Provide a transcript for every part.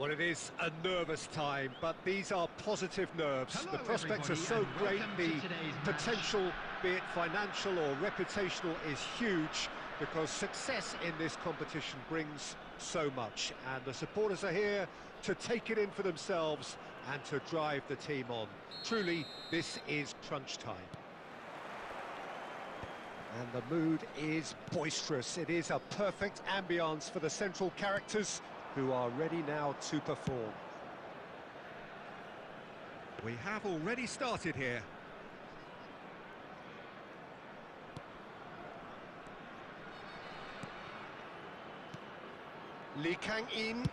Well, it is a nervous time, but these are positive nerves. Hello, the prospects are so great, the potential, be it financial or reputational, is huge, because success in this competition brings so much, and the supporters are here to take it in for themselves and to drive the team on. Truly, this is crunch time. And the mood is boisterous. It is a perfect ambience for the central characters, who are ready now to perform. We have already started here. Lee Kang-in.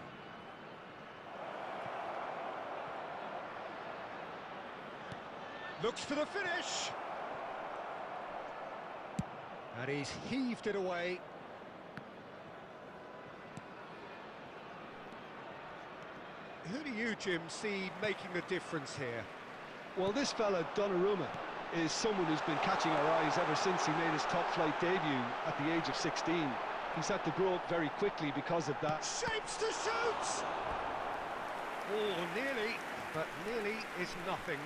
Looks for the finish. And he's heaved it away. Who do you, Jim, see making the difference here? Well, this fella, Donnarumma, is someone who's been catching our eyes ever since he made his top-flight debut at the age of 16. He's had to grow up very quickly because of that. Shapes to shoot! Oh, nearly, but nearly is nothing.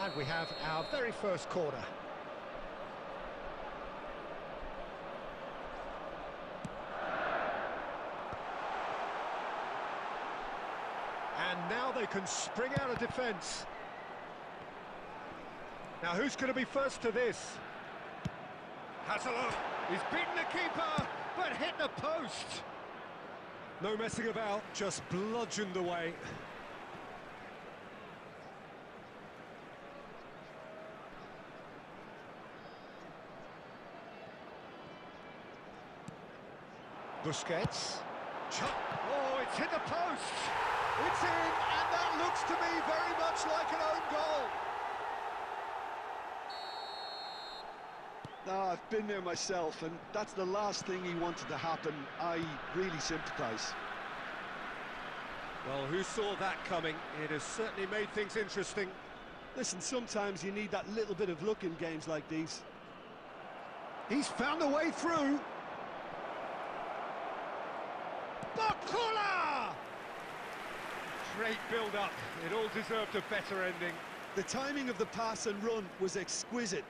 And we have our very first corner. And now they can spring out of defence. Now who's going to be first to this? Has a look. He's beaten the keeper, but hit the post. No messing about, just bludgeoned away. Busquets. Oh, it's hit the post. It's in, and that looks to me very much like an own goal. No, I've been there myself, and that's the last thing he wanted to happen. I really sympathise. Well, who saw that coming? It has certainly made things interesting. Listen, sometimes you need that little bit of luck in games like these. He's found a way through. Bakula! Great build-up. It all deserved a better ending. The timing of the pass and run was exquisite.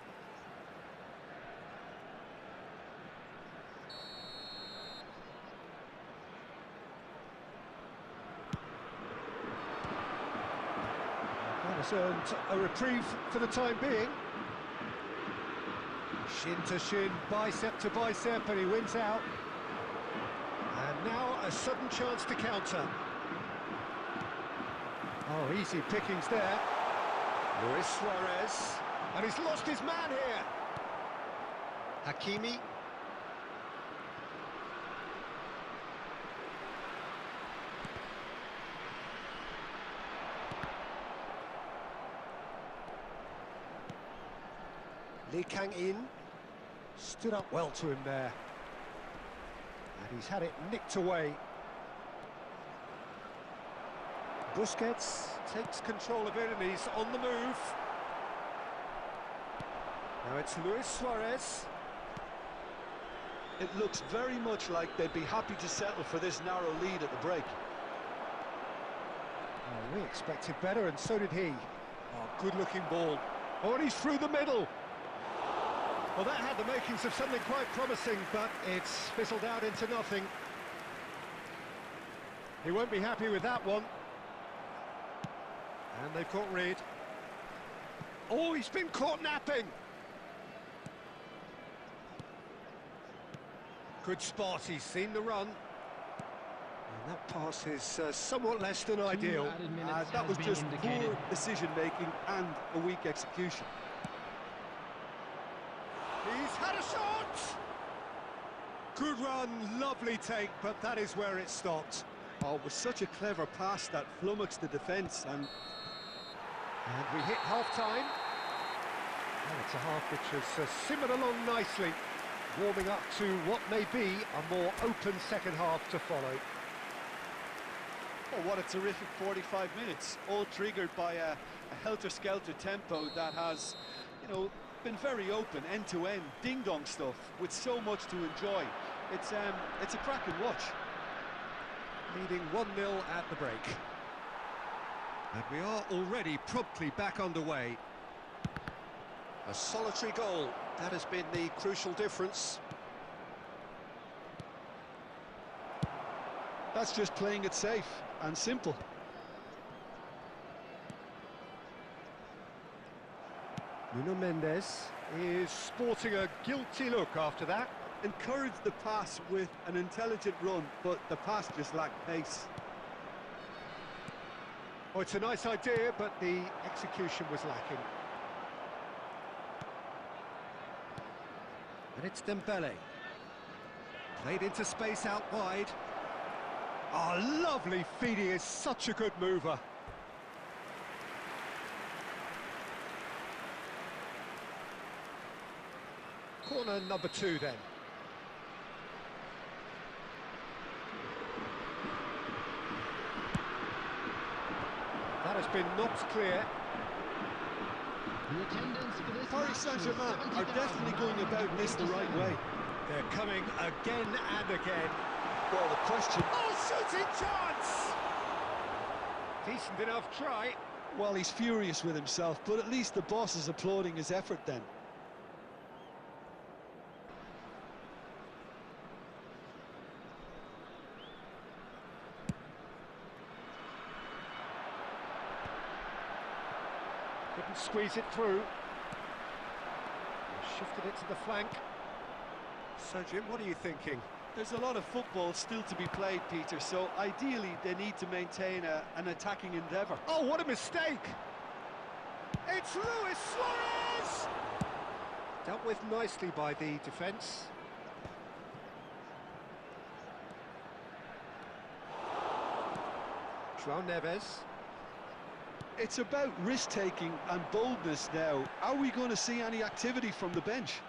That has earned a reprieve for the time being. Shin to shin, bicep to bicep, and he wins out. And now a sudden chance to counter. Oh, easy pickings there. Luis Suarez. And he's lost his man here. Hakimi. Lee Kang-in stood up well to him there. And he's had it nicked away. Busquets takes control of it and he's on the move. Now it's Luis Suarez. It looks very much like they'd be happy to settle for this narrow lead at the break. Oh, we expected better, and so did he. Oh, good-looking ball. Oh, and he's through the middle. Well, that had the makings of something quite promising, but it's fizzled out into nothing. He won't be happy with that one. And they've caught Reed. Oh, he's been caught napping. Good spot, he's seen the run. And that pass is somewhat less than ideal. That was just poor decision-making and a weak execution. He's had a shot! Good run, lovely take, but that is where it stopped. Oh, it was such a clever pass that flummoxed the defence, and we hit half-time. And it's a half which has simmered along nicely, warming up to what may be a more open second half to follow. Oh, what a terrific 45 minutes, all triggered by a helter-skelter tempo that has, you know, Been very open, end-to-end, ding-dong stuff, with so much to enjoy. It's a cracking watch. Leading 1-0 at the break. And we are already promptly back underway. A solitary goal, that has been the crucial difference. That's just playing it safe and simple. Nuno Mendes is sporting a guilty look after that. Encouraged the pass with an intelligent run, but the pass just lacked pace. Oh, it's a nice idea, but the execution was lacking. And it's Dembele. Played into space out wide. Oh, lovely feed, he is such a good mover. Corner number 2 then. That has been knocked clear. The attendance for this Paris Saint-Germain are definitely going about this the right way. They're coming again and again. Well, the question... Oh, shooting chance! Decent enough try. Well, he's furious with himself, but at least the boss is applauding his effort then. Couldn't squeeze it through. Shifted it to the flank. So, Jim, what are you thinking? There's a lot of football still to be played, Peter, so ideally they need to maintain an attacking endeavour. Oh, what a mistake! It's Luis Suarez! Dealt with nicely by the defence. João Neves. It's about risk-taking and boldness now. Are we going to see any activity from the bench?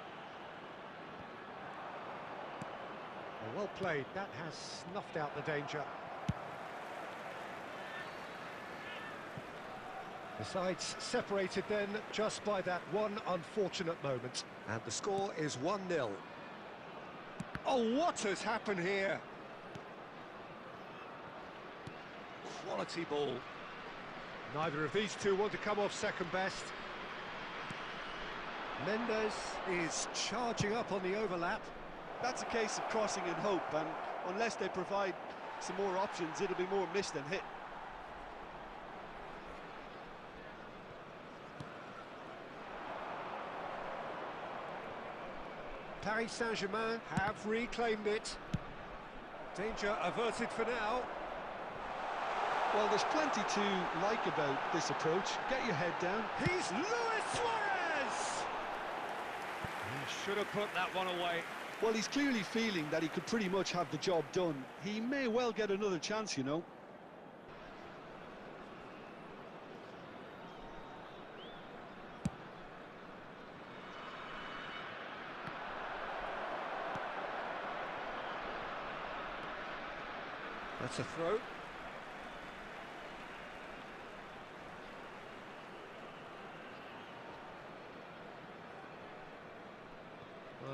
Well played, that has snuffed out the danger. The sides separated then just by that one unfortunate moment. And the score is 1-0. Oh, what has happened here? Quality ball. Neither of these two want to come off second best. Mendes is charging up on the overlap. That's a case of crossing in hope, and unless they provide some more options, it'll be more miss than hit. Paris Saint-Germain have reclaimed it. Danger averted for now. Well, there's plenty to like about this approach. Get your head down. He's Luis Suarez! He should have put that one away. Well, he's clearly feeling that he could pretty much have the job done. He may well get another chance, you know. That's a throw.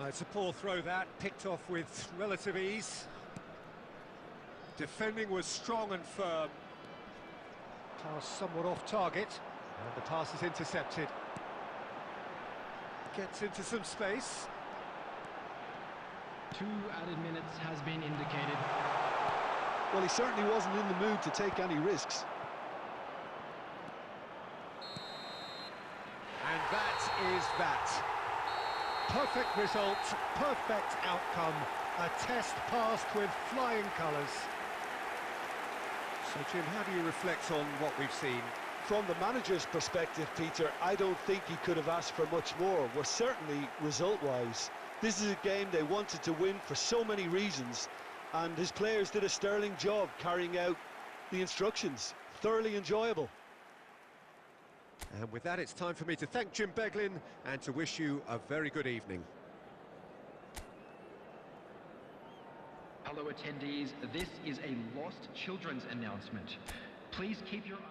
It's a poor throw that, picked off with relative ease. Defending was strong and firm. Pass somewhat off target, and the pass is intercepted. Gets into some space. 2 added minutes has been indicated. Well, he certainly wasn't in the mood to take any risks. And that is that. Perfect result, perfect outcome, a test passed with flying colours. So, Jim, how do you reflect on what we've seen? From the manager's perspective, Peter, I don't think he could have asked for much more. Well, certainly result-wise. This is a game they wanted to win for so many reasons, and his players did a sterling job carrying out the instructions. Thoroughly enjoyable. And with that, it's time for me to thank Jim Beglin and to wish you a very good evening. Hello attendees, this is a lost children's announcement. Please keep your eyes...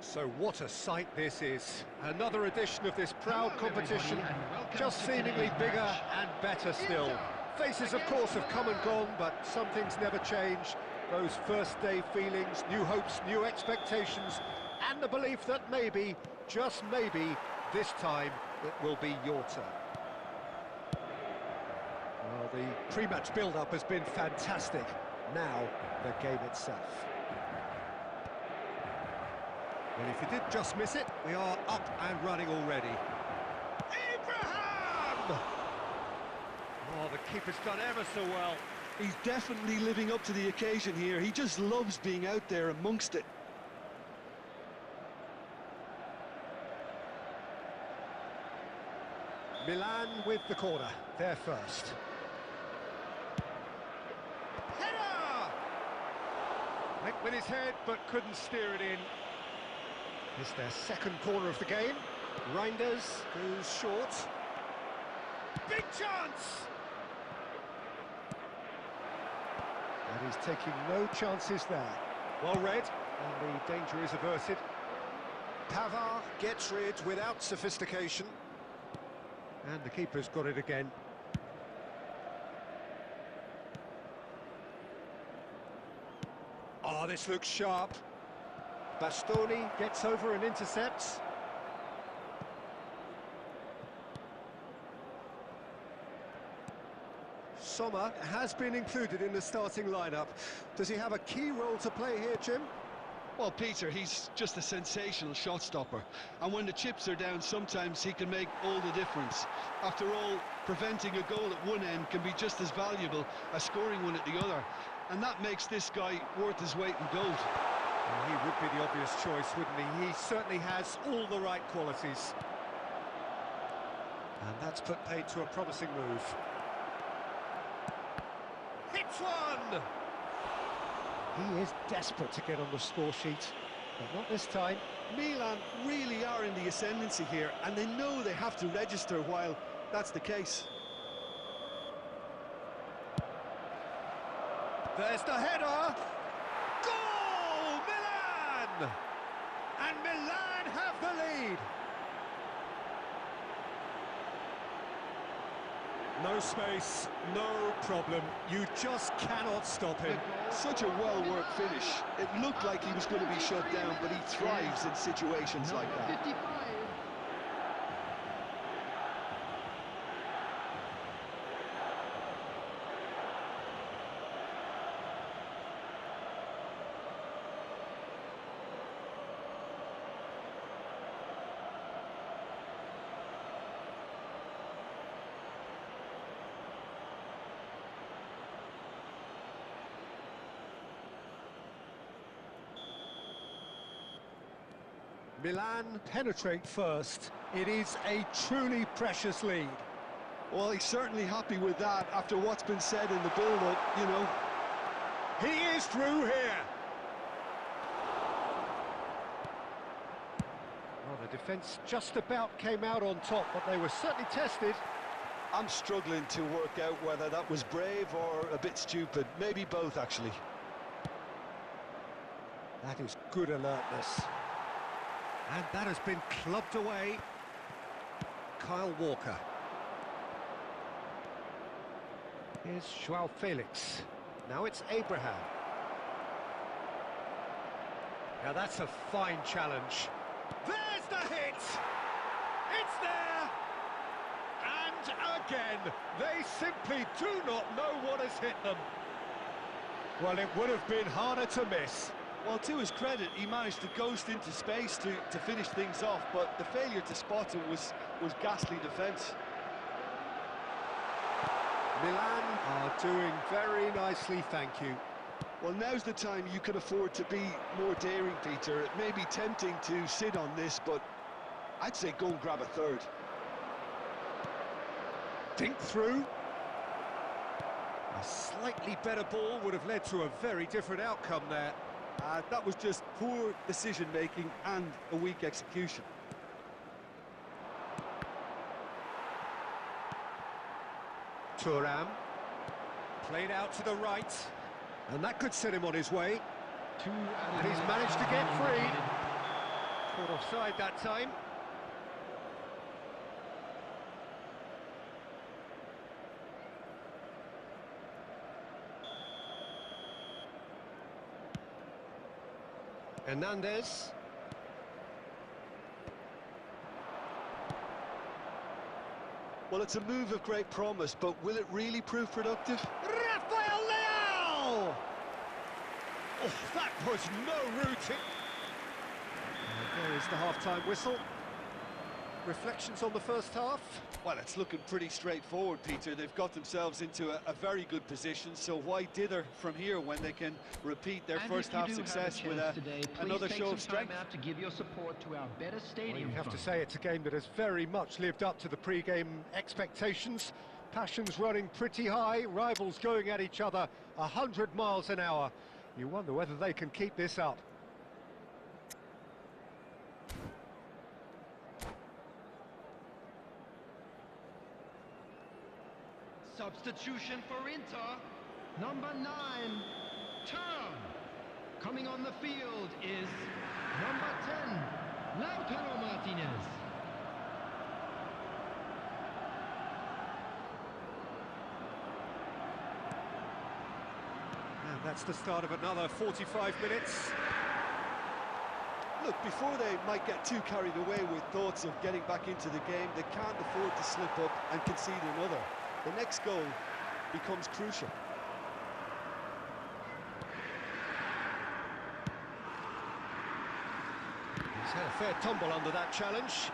So what a sight this is. Another edition of this proud competition, just seemingly bigger and better still. Faces, of course, have come and gone, but some things never change. Those first day feelings, new hopes, new expectations, and the belief that maybe, just maybe, this time it will be your turn. Well, the pre-match build-up has been fantastic. Now, the game itself. Well, if you did just miss it, we are up and running already. Abraham! Oh, the keeper's done ever so well. He's definitely living up to the occasion here. He just loves being out there amongst it. Milan with the corner, there first. Header! Went with his head, but couldn't steer it in. It's their second corner of the game. Reinders goes short. Big chance! And he's taking no chances there. Well read, and the danger is averted. Pavard gets rid without sophistication. And the keeper's got it again. Oh, this looks sharp. Bastoni gets over and intercepts. Sommer has been included in the starting lineup. Does he have a key role to play here, Jim? Well, Peter, he's just a sensational shot stopper. And when the chips are down, sometimes he can make all the difference. After all, preventing a goal at one end can be just as valuable as scoring one at the other. And that makes this guy worth his weight in gold. Well, he would be the obvious choice, wouldn't he? He certainly has all the right qualities. And that's put paid to a promising move. Hits one! He is desperate to get on the score sheet, but not this time. Milan really are in the ascendancy here, and they know they have to register while that's the case. There's the header! Goal! Milan! And Milan have the lead! No space, no problem. You just cannot stop him. Such a well-worked finish. It looked like he was going to be shut down, but he thrives in situations like that. 55. Milan penetrate first. It is a truly precious lead. Well, he's certainly happy with that after what's been said in the build-up, you know. He is through here. Well, the defence just about came out on top, but they were certainly tested. I'm struggling to work out whether that was brave or a bit stupid. Maybe both, actually. That is good alertness. And that has been clubbed away. Kyle Walker. Here's Joao Felix. Now it's Abraham. Now that's a fine challenge. There's the hit! It's there! And again, they simply do not know what has hit them. Well, it would have been harder to miss. Well, to his credit, he managed to ghost into space to finish things off, but the failure to spot it was ghastly defence. Milan are doing very nicely, thank you. Well, now's the time you can afford to be more daring, Peter. It may be tempting to sit on this, but I'd say go and grab a third. Dink through. A slightly better ball would have led to a very different outcome there. That was just poor decision-making and a weak execution. Suren played out to the right, and that could set him on his way. And he's managed to get free. Caught offside that time. Hernandez. Well, it's a move of great promise, but will it really prove productive? Rafael Leao! Oh, that was no routine. There is the half-time whistle. Reflections on the first half? Well, it's looking pretty straightforward, Peter. They've got themselves into a very good position, so why dither from here when they can repeat their first-half success with another show of strength? Out to give your support to our better stadium. Well, you have to say it's a game that has very much lived up to the pre-game expectations. Passions running pretty high, rivals going at each other 100 miles an hour. You wonder whether they can keep this up. Substitution for Inter, number 9, Turn. Coming on the field is number 10, Lautaro Martinez. And that's the start of another 45 minutes. Look, before they might get too carried away with thoughts of getting back into the game, they can't afford to slip up and concede another. The next goal becomes crucial. He's had a fair tumble under that challenge.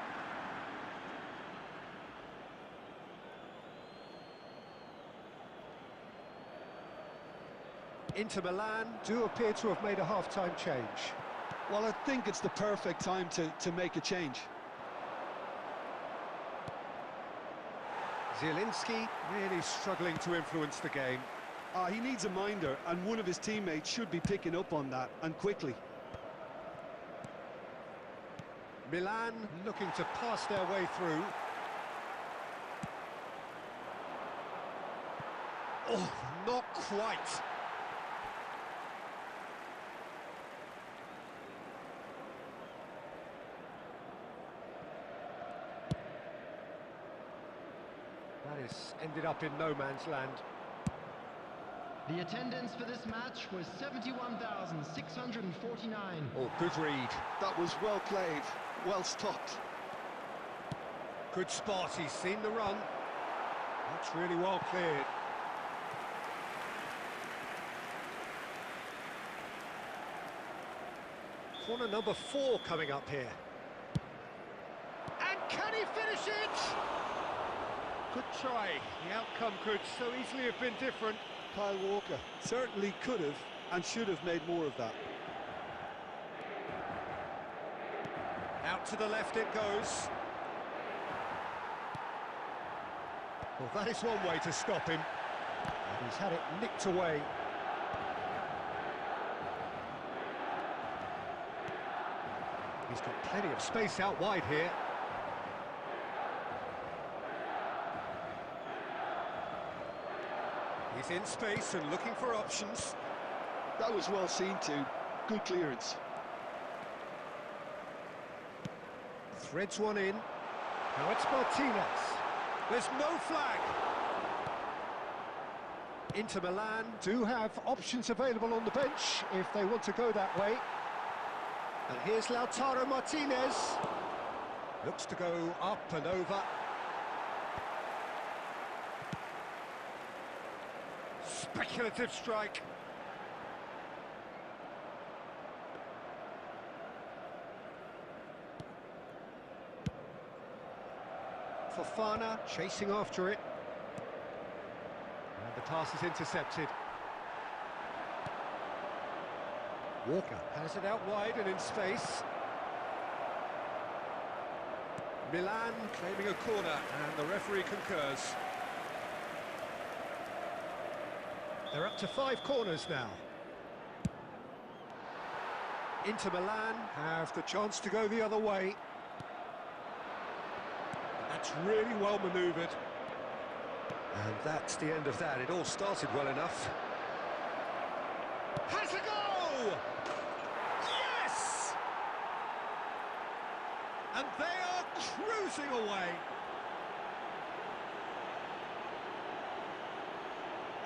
Inter Milan do appear to have made a half-time change. Well, I think it's the perfect time to make a change. Zielinski really struggling to influence the game. He needs a minder, and one of his teammates should be picking up on that, and quickly. Milan looking to pass their way through. Oh, not quite. That has ended up in no man's land. The attendance for this match was 71,649. Oh, good read. That was well played, well stopped. Good spot, he's seen the run. That's really well cleared. Corner number 4 coming up here. And can he finish it? Good try. The outcome could so easily have been different. Kyle Walker certainly could have and should have made more of that. Out to the left it goes. Well, that is one way to stop him. And he's had it nicked away. He's got plenty of space out wide here. He's in space and looking for options. That was well seen too. Good clearance. Threads one in. Now it's Martinez. There's no flag. Inter Milan do have options available on the bench if they want to go that way. And here's Lautaro Martinez. Looks to go up and over. Speculative strike. Fofana chasing after it. And the pass is intercepted. Walker has it out wide and in space. Milan claiming a corner, and the referee concurs. They're up to 5 corners now. Inter Milan have the chance to go the other way. That's really well manoeuvred. And that's the end of that. It all started well enough. Has a go! Yes! And they are cruising away.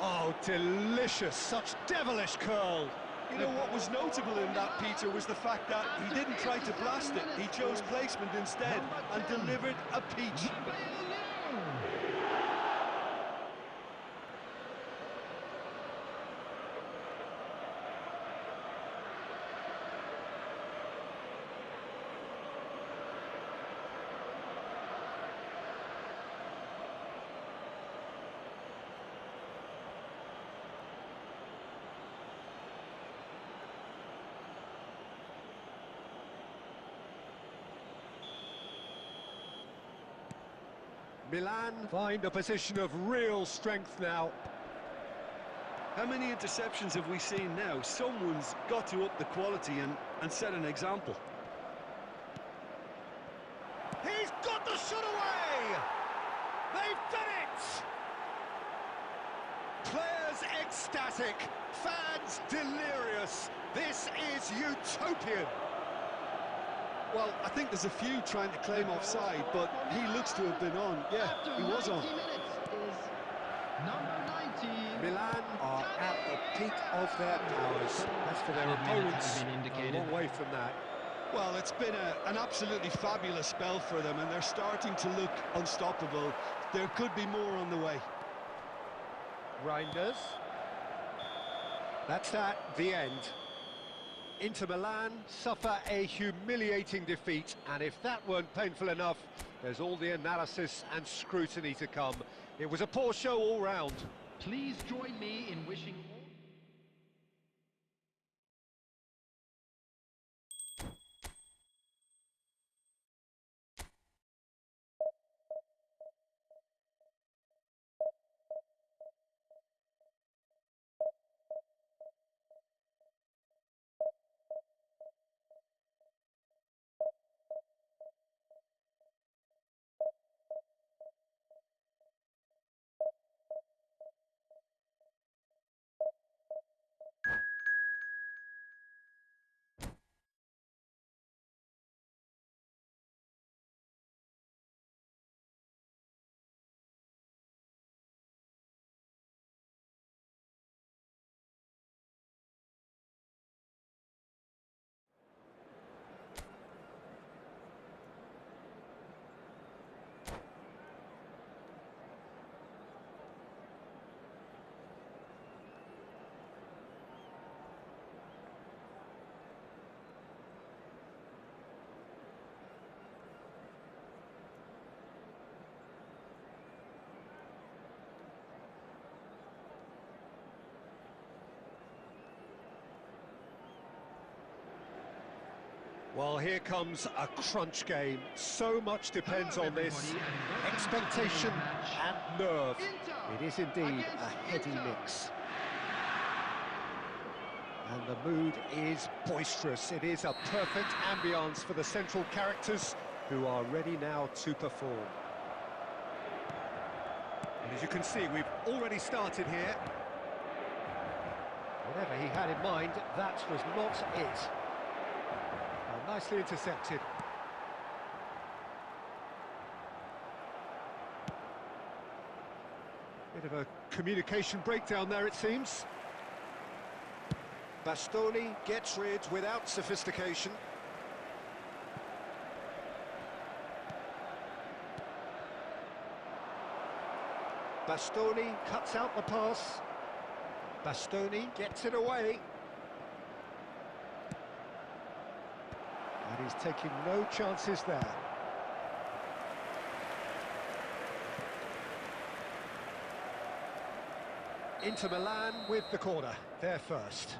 Oh, delicious, such devilish curl. You know what was notable in that, Peter, was the fact that he didn't try to blast it. He chose placement instead and delivered a peach. Milan find a position of real strength now. How many interceptions have we seen now? Someone's got to up the quality and set an example. He's got the shot away! They've done it! Players ecstatic, fans delirious. This is utopian. Well, I think there's a few trying to claim offside, but he looks to have been on. Yeah, he was on. Milan are at the peak of their powers. As for their opponents, a long way from that. Well, it's been an absolutely fabulous spell for them, and they're starting to look unstoppable. There could be more on the way. Reinders. That's that, the end. Inter Milan suffer a humiliating defeat, and if that weren't painful enough, there's all the analysis and scrutiny to come. It was a poor show all round. Please join me in wishing all... Well, here comes a crunch game. So much depends on this. Expectation and nerve. It is indeed a heady mix. And the mood is boisterous. It is a perfect ambience for the central characters who are ready now to perform. And as you can see, we've already started here. Whatever he had in mind, that was not it. Nicely intercepted. Bit of a communication breakdown there, it seems. Bastoni gets rid without sophistication. Bastoni cuts out the pass. Bastoni gets it away. And he's taking no chances there. Inter Milan with the corner, they're first.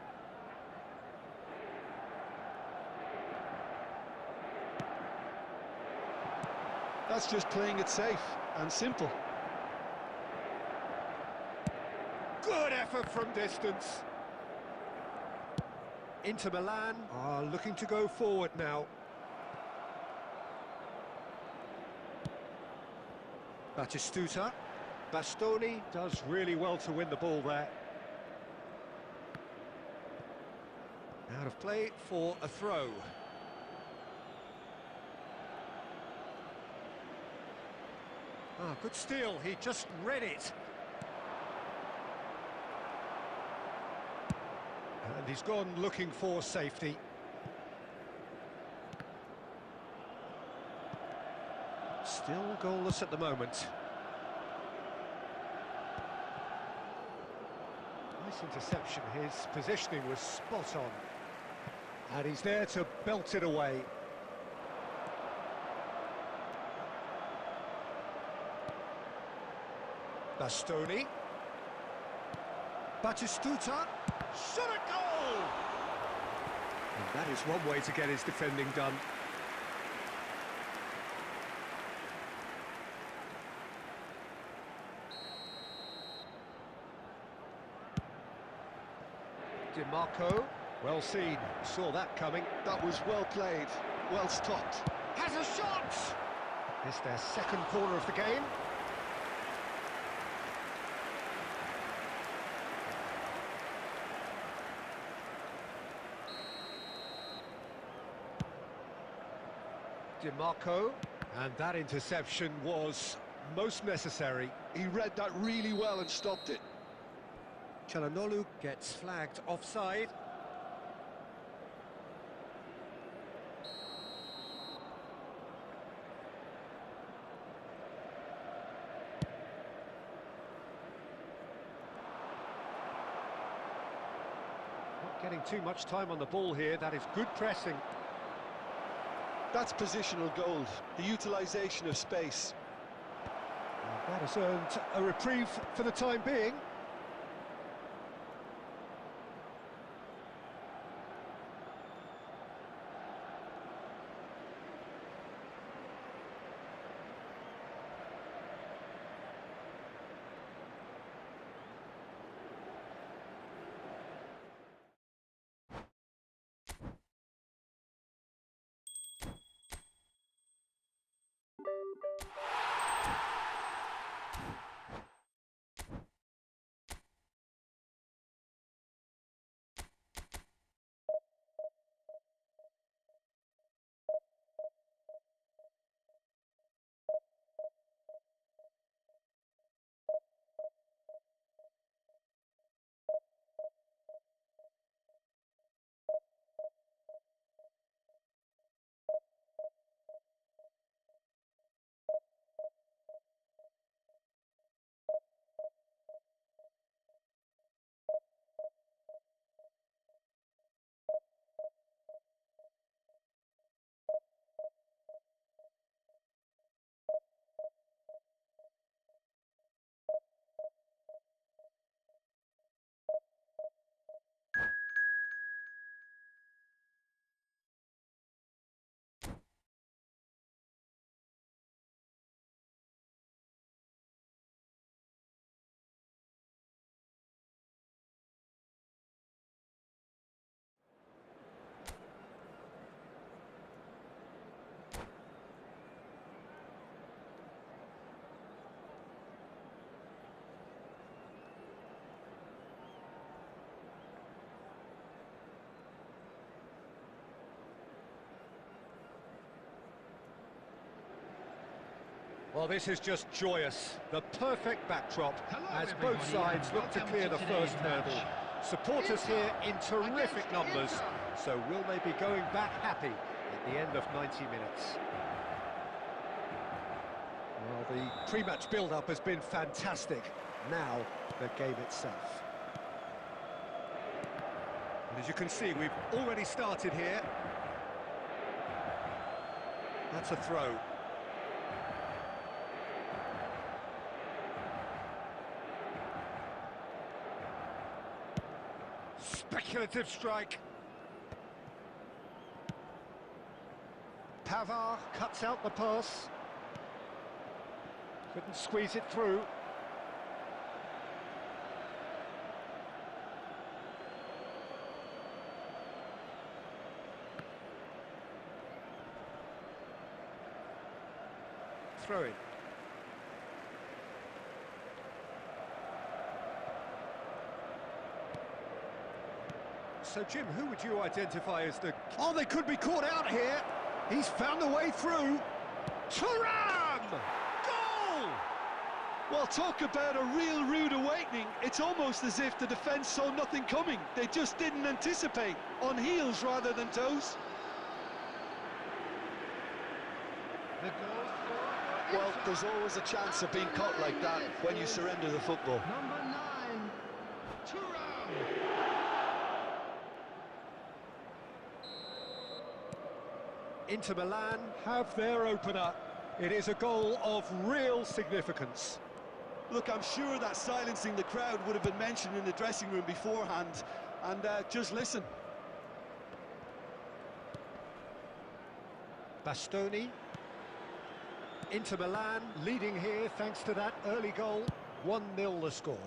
That's just playing it safe and simple. Good effort from distance. Inter Milan are looking to go forward now. Batistuta. Bastoni does really well to win the ball there. Out of play for a throw. Ah, good steal, he just read it. And he's gone looking for safety. Still goalless at the moment. Nice interception, his positioning was spot on. And he's there to belt it away. Bastoni. Batistuta. Shot a goal! And that is one way to get his defending done. DiMarco, well seen, saw that coming. That was well played, well stopped. Has a shot! It's their second corner of the game. DiMarco, and that interception was most necessary. He read that really well and stopped it. Çalhanoğlu gets flagged offside. Not getting too much time on the ball here, that is good pressing. That's positional gold, the utilisation of space. And that has earned a reprieve for the time being. Well, this is just joyous. The perfect backdrop as everybody, both sides and look to welcome clear to the today's first match. hurdle. Supporters here in terrific numbers. So will they be going back happy at the end of 90 minutes? Well, the pre-match build-up has been fantastic. Now, the game itself. And as you can see, we've already started here. That's a throw. Speculative strike. Pavard cuts out the pass. Couldn't squeeze it through. Throw in. So, Jim, who would you identify as the... Oh, they could be caught out here. He's found a way through. Suren! Goal! Well, talk about a real rude awakening. It's almost as if the defence saw nothing coming. They just didn't anticipate. On heels rather than toes. The goal scorer. Well, there's always a chance of being caught like that when you surrender the football. Number 9, Suren. Inter Milan have their opener. It is a goal of real significance. Look, I'm sure that silencing the crowd would have been mentioned in the dressing room beforehand. And just listen. Bastoni. Inter Milan leading here thanks to that early goal. 1-0 the score.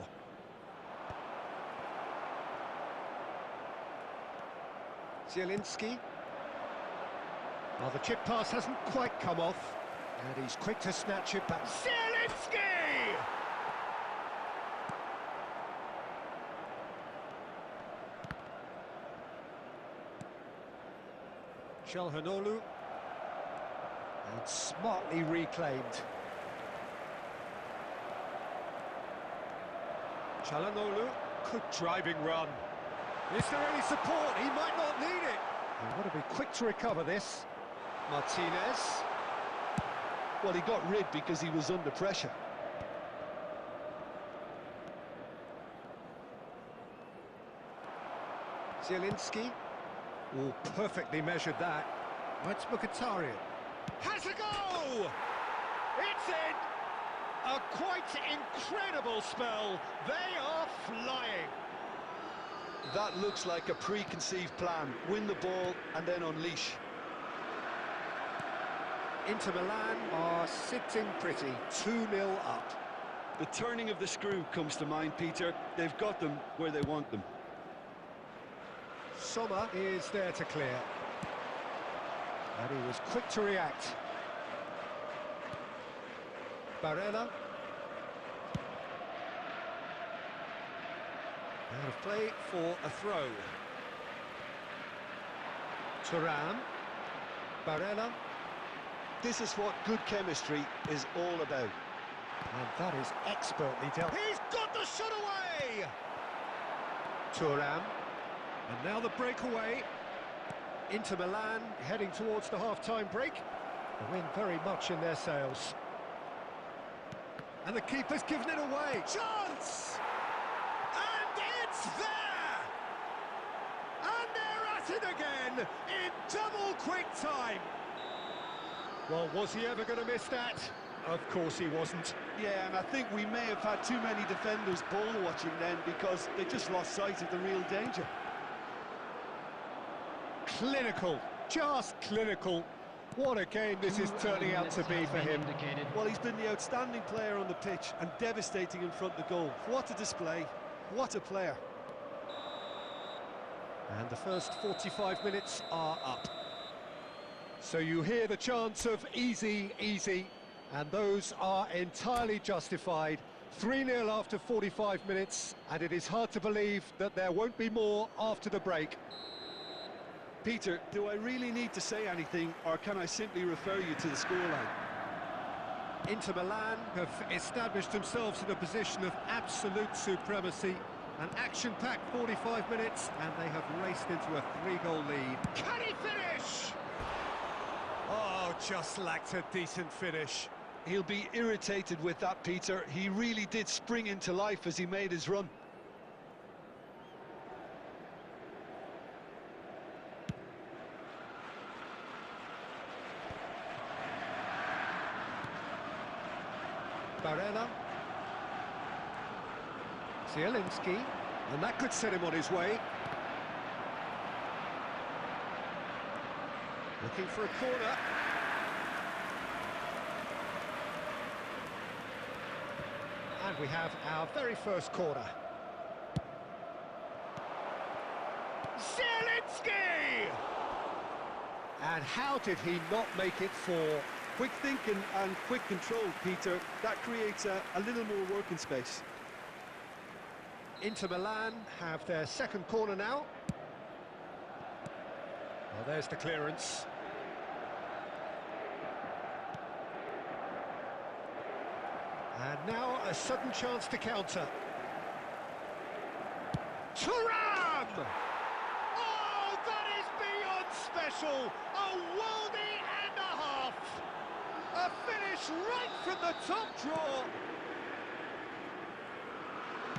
Zielinski. Well, the chip pass hasn't quite come off, and he's quick to snatch it back. Zielinski! Calhanoglu. And smartly reclaimed. Calhanoglu, good driving run. Is there any support? He might not need it. He'll want to be quick to recover this. Martinez. Well, he got rid because he was under pressure. Zielinski. Oh, perfectly measured that. It's Mkhitaryan. Has a go! It's in! A quite incredible spell. They are flying. That looks like a preconceived plan. Win the ball and then unleash. Inter Milan are sitting pretty, 2-0 up. The turning of the screw comes to mind, Peter. They've got them where they want them. Sommer is there to clear. And he was quick to react. Barella. Out of play for a throw. Thuram. Barella. This is what good chemistry is all about. And that is expertly dealt. He's got the shot away! Thuram. And now the breakaway. Inter Milan heading towards the half-time break. The wind very much in their sails. And the keeper's given it away. Chance! And it's there! And they're at it again in double quick time. Well, was he ever going to miss that? Of course he wasn't. Yeah, and I think we may have had too many defenders ball watching then because they just lost sight of the real danger. Clinical, just clinical. What a game this is turning out to be for him. Well, he's been the outstanding player on the pitch and devastating in front of goal. What a display, what a player. And the first 45 minutes are up. So you hear the chants of easy, easy, and those are entirely justified. 3-0 after 45 minutes, and it is hard to believe that there won't be more after the break. Peter, do I really need to say anything, or can I simply refer you to the scoreline? Inter Milan have established themselves in a position of absolute supremacy. An action-packed 45 minutes, and they have raced into a 3-goal lead. Can he finish? Oh, just lacked a decent finish. He'll be irritated with that, Peter. He really did spring into life as he made his run. Barella. Zielinski, and that could set him on his way. Looking for a corner. And we have our very first corner. Zielinski! And how did he not make it 4? Quick thinking and quick control, Peter. That creates a little more working space. Inter Milan have their second corner now. Well, there's the clearance. And now a sudden chance to counter. Suren! Oh, that is beyond special! A worldie and a half! A finish right from the top draw!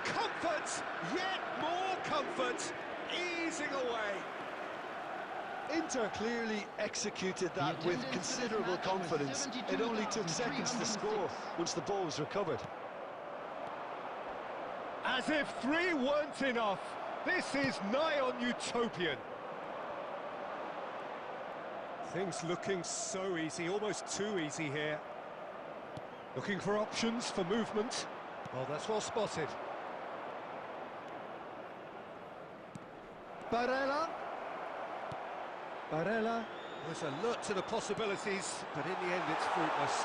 Comfort, yet more comfort, easing away. Inter clearly executed that with considerable confidence. It only took seconds to score once the ball was recovered. As if 3 weren't enough, this is nigh on utopian. Things looking so easy, almost too easy here. Looking for options for movement. Oh, that's well spotted. Barella. Barella was alert to the possibilities, but in the end it's fruitless.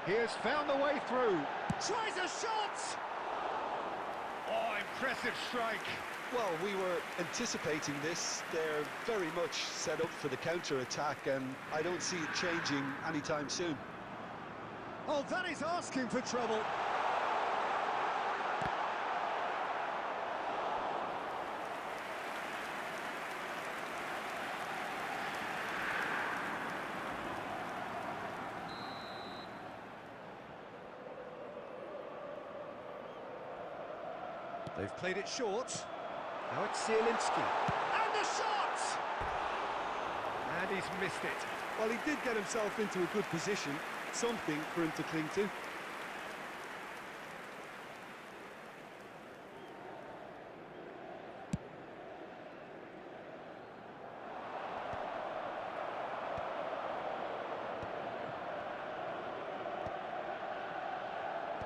He has found the way through. Tries a shot! Oh, impressive strike. Well, we were anticipating this. They're very much set up for the counter-attack, and I don't see it changing anytime soon. Oh, that is asking for trouble. They've played it short. Now it's Zielinski. And the shot! And he's missed it. Well, he did get himself into a good position, something for him to cling to.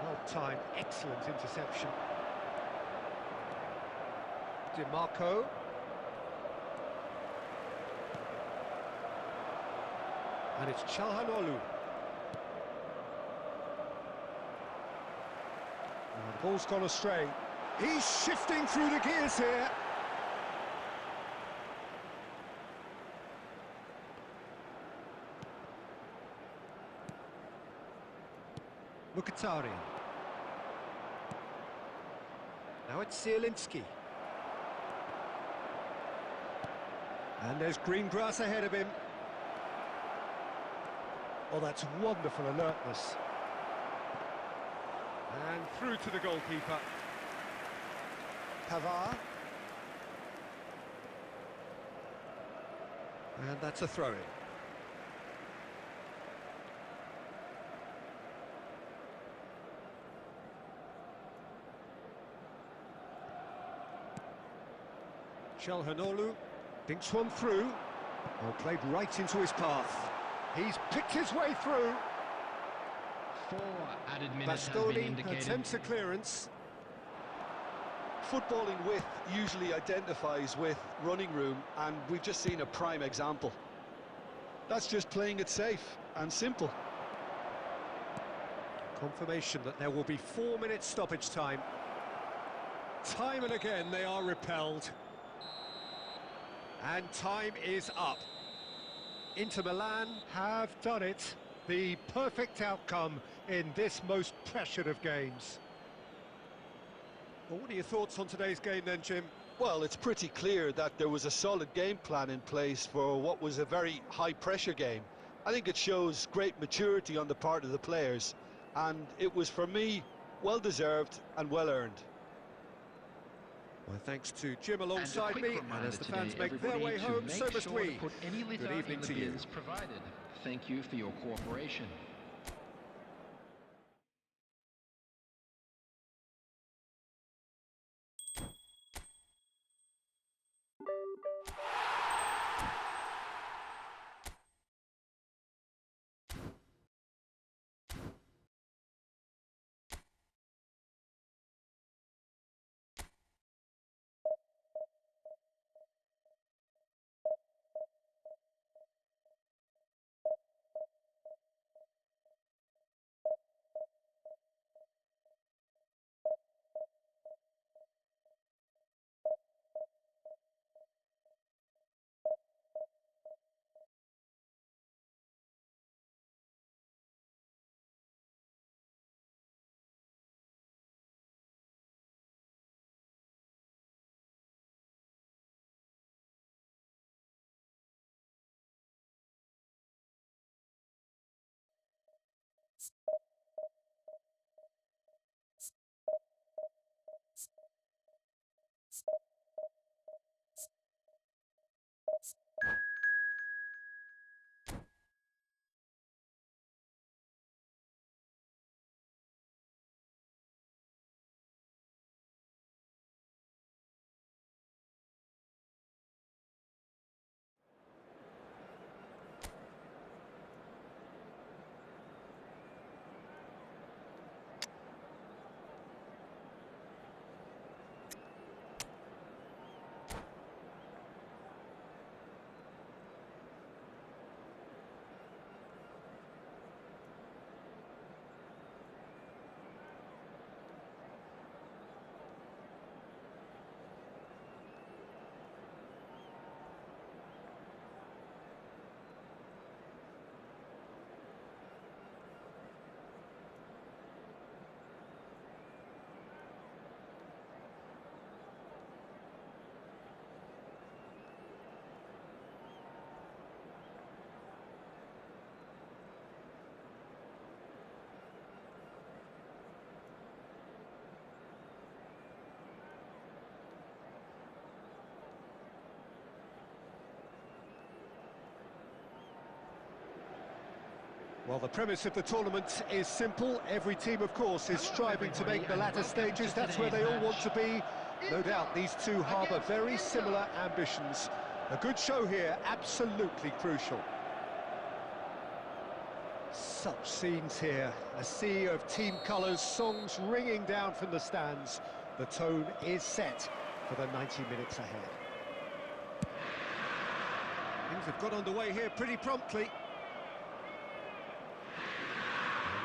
Well timed, excellent interception. DiMarco. And it's Calhanoglu. The ball's gone astray. He's shifting through the gears here. Mkhitaryan. Now it's Zielinski. And there's green grass ahead of him. Oh, that's wonderful alertness. And through to the goalkeeper. Pavard. And that's a throw-in. Calhanoglu dinks one through. Oh, played right into his path. He's picked his way through. 4 added minutes has been Bastoni indicated. attempts a clearance. Footballing width usually identifies with running room, and we've just seen a prime example. That's just playing it safe and simple. Confirmation that there will be 4 minutes stoppage time. Time and again they are repelled. And time is up. Inter Milan have done it. The perfect outcome in this most pressured of games. Well, what are your thoughts on today's game then, Jim? Well, it's pretty clear that there was a solid game plan in place for what was a very high-pressure game. I think it shows great maturity on the part of the players, and it was, for me, well-deserved and well-earned. Well, thanks to Jim alongside me, and as the fans make their way home, so must we. Good evening to you. Provided. Thank you for your cooperation. Well, the premise of the tournament is simple. Every team, of course, is striving to make the latter stages. That's where they all want to be. No doubt these two harbour very similar ambitions. A good show here, absolutely crucial. Such scenes here. A sea of team colours, songs ringing down from the stands. The tone is set for the 90 minutes ahead. Things have got underway here pretty promptly.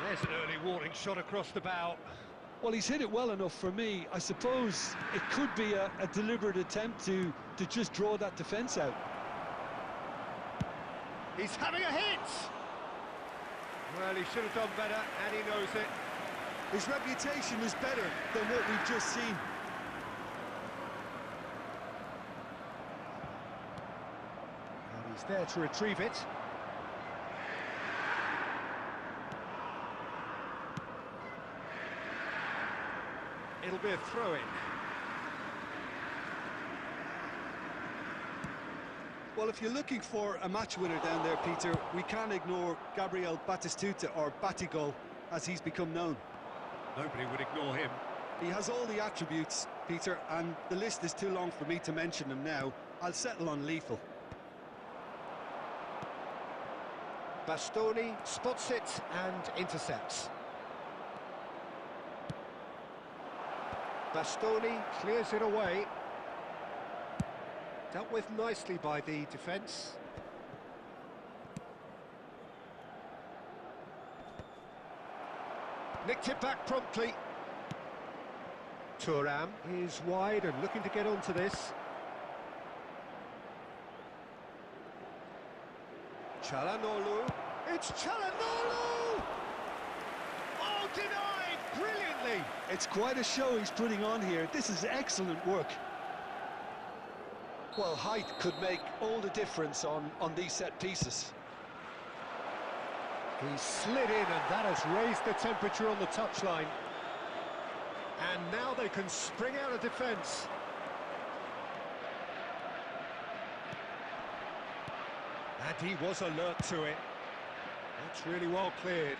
There's an early warning shot across the bow. Well, he's hit it well enough for me. I suppose it could be a deliberate attempt to just draw that defence out. He's having a hit! Well, he should have done better, and he knows it. His reputation is better than what we've just seen. And he's there to retrieve it. It'll be a throw-in. Well, if you're looking for a match winner down there, Peter, we can't ignore Gabriel Batistuta, or Batigol, as he's become known. Nobody would ignore him. He has all the attributes, Peter, and the list is too long for me to mention them now. I'll settle on lethal. Bastoni spots it and intercepts. Bastoni clears it away. Dealt with nicely by the defence. Nicked it back promptly. Suren is wide and looking to get onto this. Çalhanoğlu, It's Çalhanoğlu! Oh, denied brilliantly! It's quite a show he's putting on here. This is excellent work. Well, height could make all the difference on these set pieces. He slid in, and that has raised the temperature on the touchline. And now they can spring out of defence. And he was alert to it. That's really well cleared.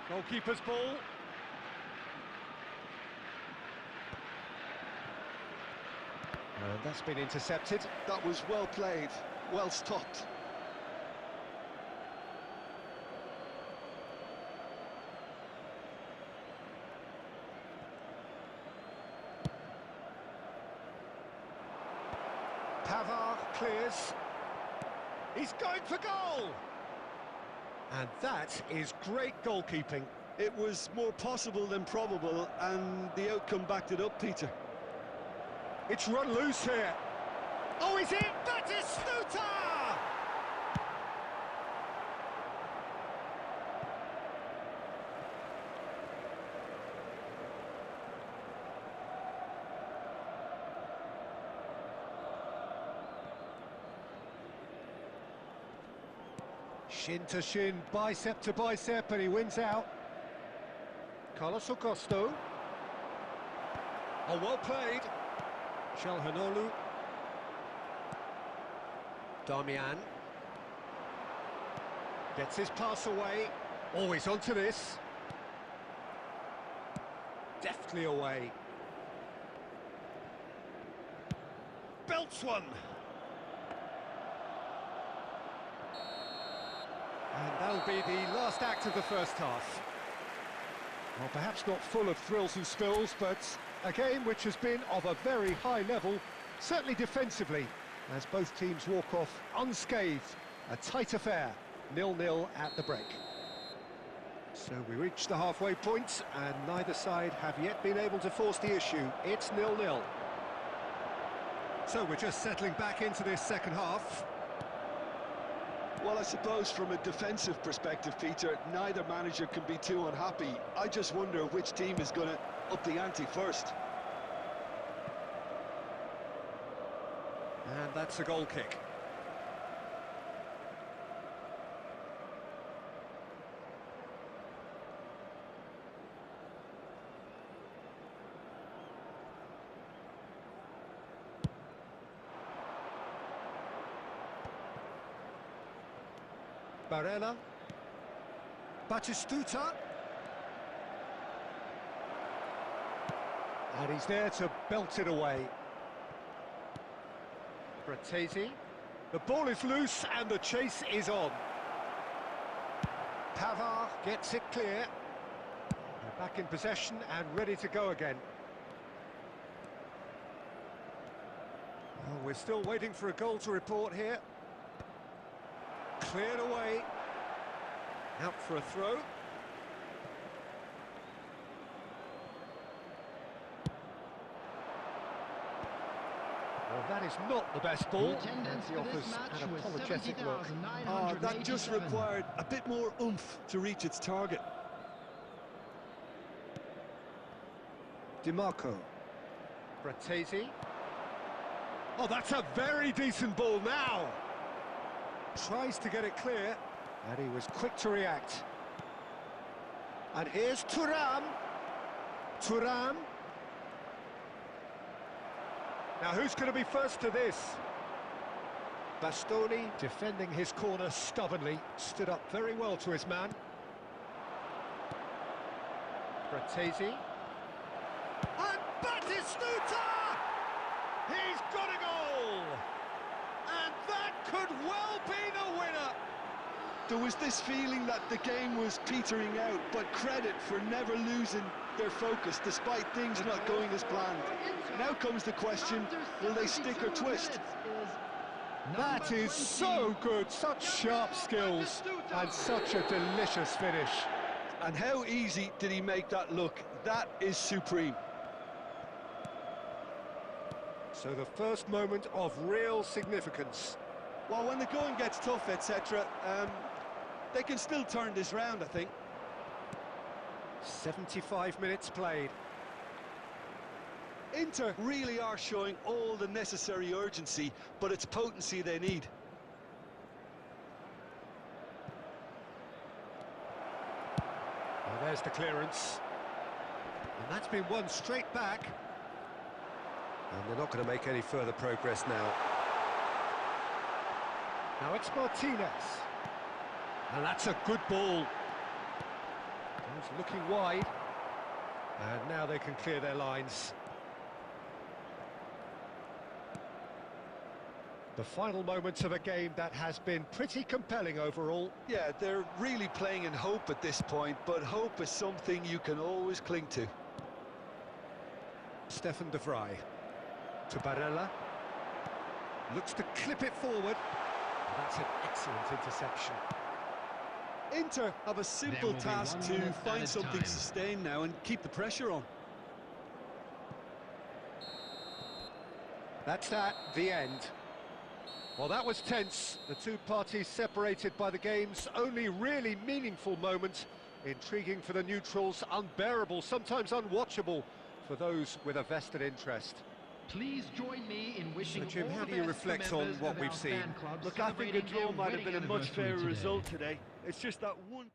Goalkeeper's ball. And that's been intercepted. That was well played, well stopped. Pavard clears. He's going for goal! And that is great goalkeeping. It was more possible than probable, and the outcome backed it up, Peter. It's run loose here. Oh, is it? Batistuta! Shin to shin, bicep to bicep, and he wins out. Carlos Augusto. Oh, well played. Çalhanoğlu. Damian. Gets his pass away. Always onto this. Deftly away. Belts one. And that'll be the last act of the first half. Well, perhaps not full of thrills and spills, but a game which has been of a very high level, certainly defensively, as both teams walk off unscathed. A tight affair, 0-0 at the break. So we reach the halfway point, and neither side have yet been able to force the issue. It's 0-0. So we're just settling back into this second half. Well, I suppose from a defensive perspective, Peter, neither manager can be too unhappy. I just wonder which team is going to up the ante first. And that's a goal kick. Barella. Batistuta. And he's there to belt it away. Baghty. The ball is loose and the chase is on. Pavard gets it clear. They're back in possession and ready to go again. Oh, we're still waiting for a goal to report here. Cleared away. Out for a throw. Well, that is not the best ball. He offers an apologetic look. That just required a bit more oomph to reach its target. DiMarco. Baghty. Oh, that's a very decent ball now. Tries to get it clear, and he was quick to react. And here's Thuram. Thuram. Now who's going to be first to this? Bastoni, defending his corner stubbornly, stood up very well to his man. Baghty. And Batistuta! He's got a goal! And that could well be the winner! There was this feeling that the game was petering out, but credit for never losing their focus despite things not going as planned. Now comes the question, will they stick or twist? That is so good, such sharp skills, and such a delicious finish. And how easy did he make that look? That is supreme. So the first moment of real significance. Well, when the going gets tough, etc., they can still turn this round, I think. 75 minutes played. Inter really are showing all the necessary urgency, but it's potency they need. Well, there's the clearance. And that's been won straight back. And they're not going to make any further progress now. Now it's Martinez. And that's a good ball. He's looking wide. And now they can clear their lines. The final moments of a game that has been pretty compelling overall. Yeah, they're really playing in hope at this point, but hope is something you can always cling to. Stefan de Vrij to Barella. Looks to clip it forward. And that's an excellent interception. Inter have a simple task to find something sustained now and keep the pressure on. That's that, the end. Well, that was tense. The two parties separated by the game's only really meaningful moment. Intriguing for the neutrals, unbearable, sometimes unwatchable for those with a vested interest. Please join me in wishing So, Jim, all how the do you best reflect to on members what of we've our seen? fan club Look, I think a celebrating draw their might have been a wedding much fairer anniversary result today. today. It's just that one...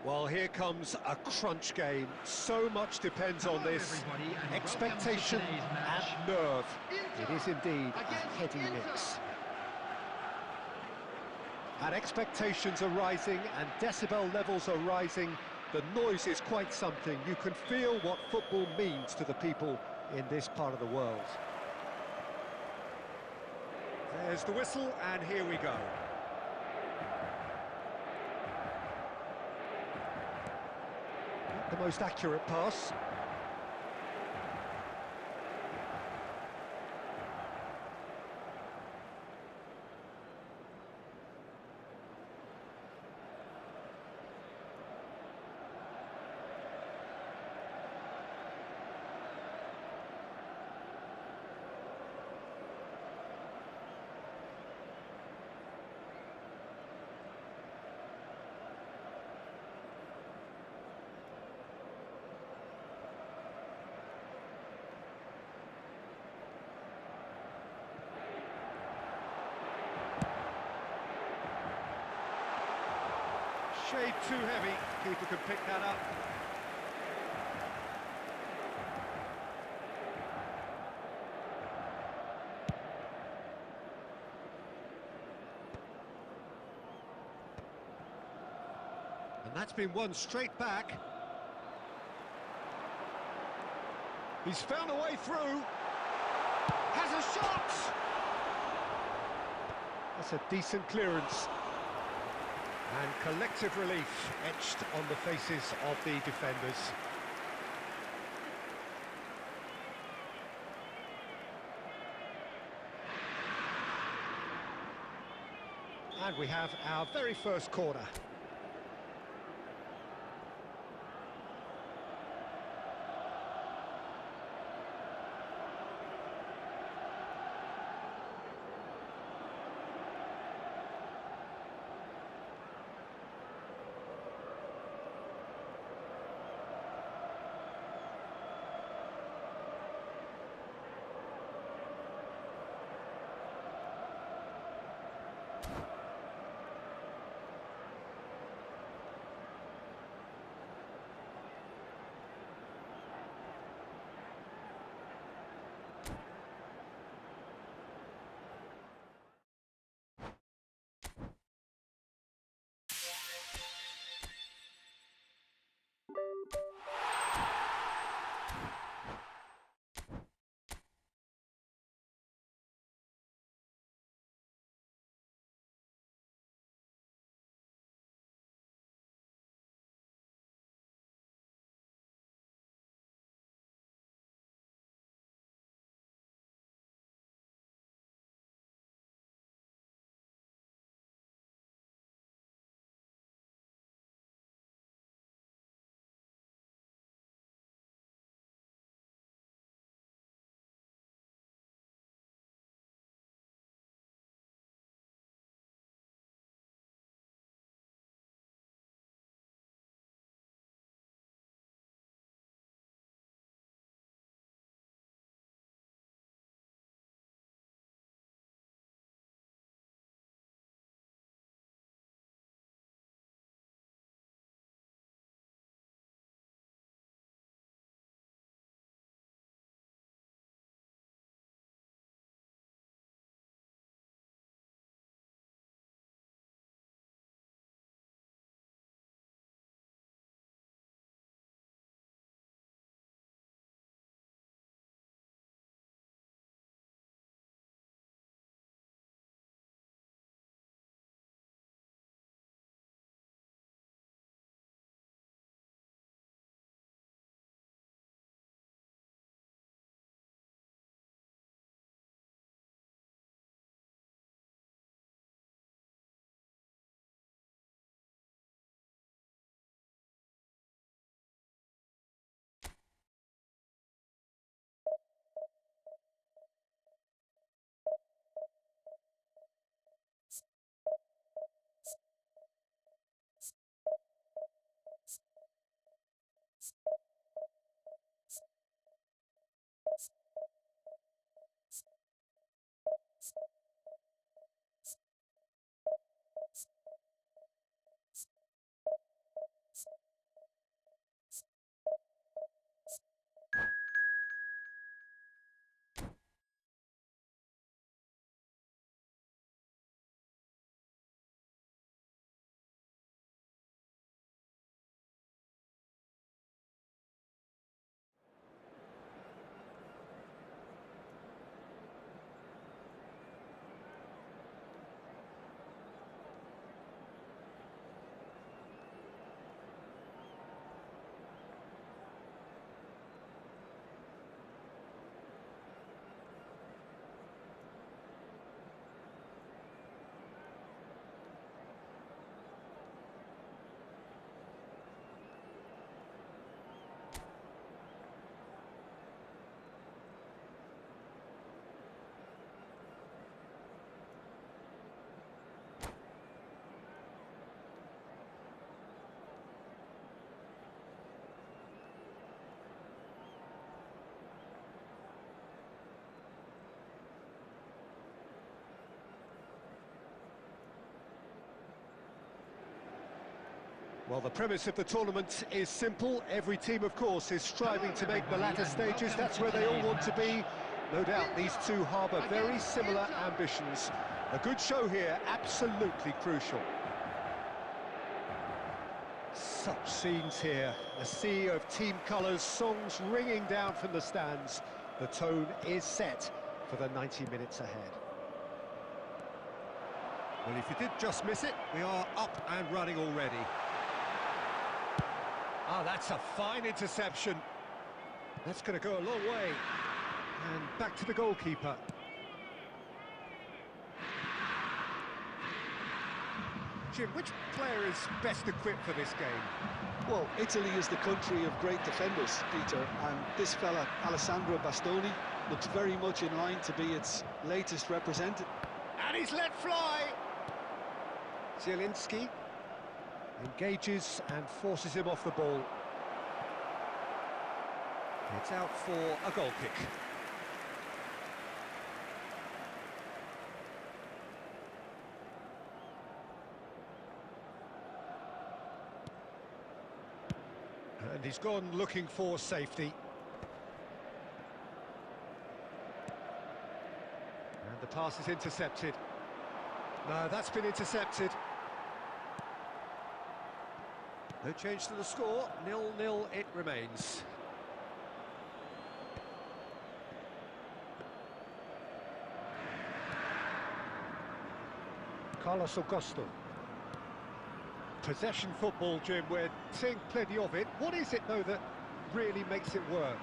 Well, here comes a crunch game. So much depends on this. Expectation and nerve. It is indeed a heady mix. And expectations are rising and decibel levels are rising. The noise is quite something. You can feel what football means to the people in this part of the world. There's the whistle, and here we go. The most accurate pass. shade too heavy. Keeper can pick that up. And that's been won straight back. He's found a way through. Has a shot! That's a decent clearance. And collective relief etched on the faces of the defenders. And we have our very first corner. Well, the premise of the tournament is simple. Every team, of course, is striving to make the latter stages. That's where they all want to be. No doubt these two harbour very similar ambitions. A good show here, absolutely crucial. Such scenes here. A sea of team colours, songs ringing down from the stands. The tone is set for the 90 minutes ahead. Well, if you did just miss it, we are up and running already. Ah, that's a fine interception. That's going to go a long way. And back to the goalkeeper. Jim, which player is best equipped for this game? Well, Italy is the country of great defenders, Peter, and this fella, Alessandro Bastoni, looks very much in line to be its latest representative. And he's let fly! Zielinski engages and forces him off the ball. It's out for a goal kick. And he's gone looking for safety. And the pass is intercepted. No, that's been intercepted. No change to the score, 0-0 it remains. Carlos Augusto. Possession football, Jim, we're seeing plenty of it. What is it, though, that really makes it work?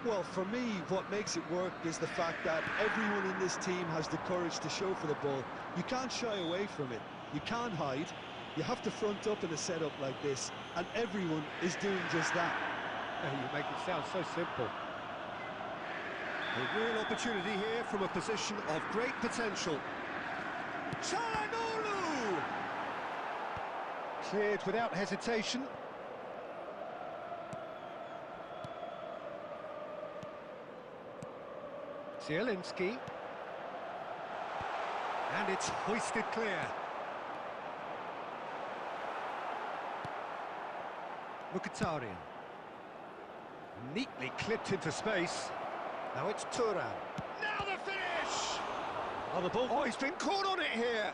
Well, for me, what makes it work is the fact that everyone in this team has the courage to show for the ball. You can't shy away from it. You can't hide. You have to front up in a setup like this, and everyone is doing just that. Oh, you make it sound so simple. A real opportunity here from a position of great potential. Çalhanoğlu! Cleared without hesitation. Zielinski. And it's hoisted clear. Mkhitaryan. Neatly clipped into space. Now it's Turan. Now the finish! Oh, the ball. Oh, he's been caught on it here.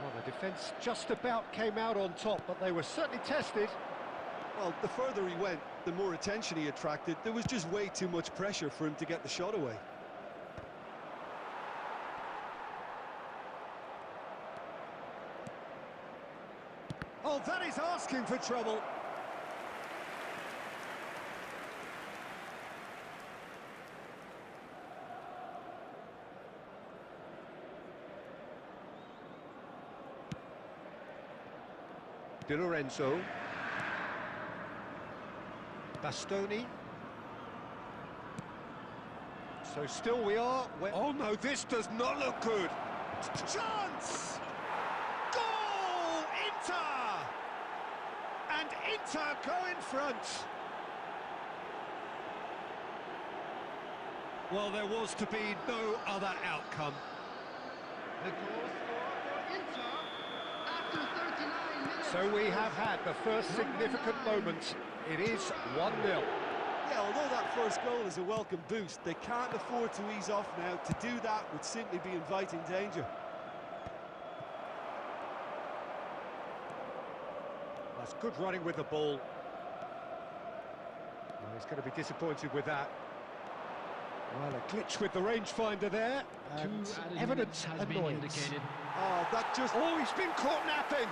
Well, the defence just about came out on top, but they were certainly tested. Well, the further he went, the more attention he attracted. There was just way too much pressure for him to get the shot away. Oh, that is asking for trouble. Di Lorenzo. Bastoni. So still we are... Oh no, this does not look good. Chance! Goal! Inter! And Inter go in front. Well, there was to be no other outcome. The goal scored for Inter after 39 minutes. So we have had the first significant moment. It is 1-0. Yeah, although that first goal is a welcome boost, they can't afford to ease off now. To do that would simply be inviting danger. That's good running with the ball. Well, he's going to be disappointed with that. Well, a glitch with the rangefinder there, and evident annoyance. Oh, that just... Oh, he's been caught napping!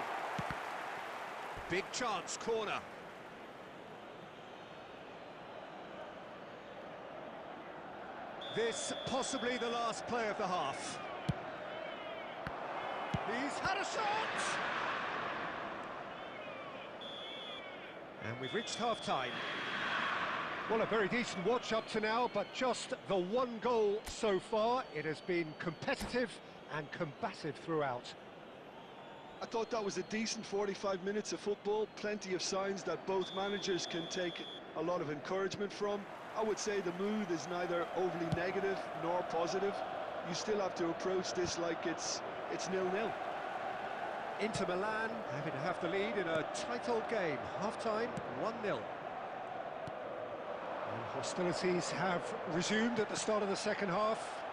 Big chance, corner. This possibly the last play of the half. He's had a shot! And we've reached half-time. Well, a very decent watch up to now, but just the one goal so far. It has been competitive and combative throughout. I thought that was a decent 45 minutes of football. Plenty of signs that both managers can take a lot of encouragement from. I would say the mood is neither overly negative nor positive. You still have to approach this like it's It's 0-0. Inter Milan having to have the lead in a tight old game. Half-time, 1-0. And hostilities have resumed at the start of the second half.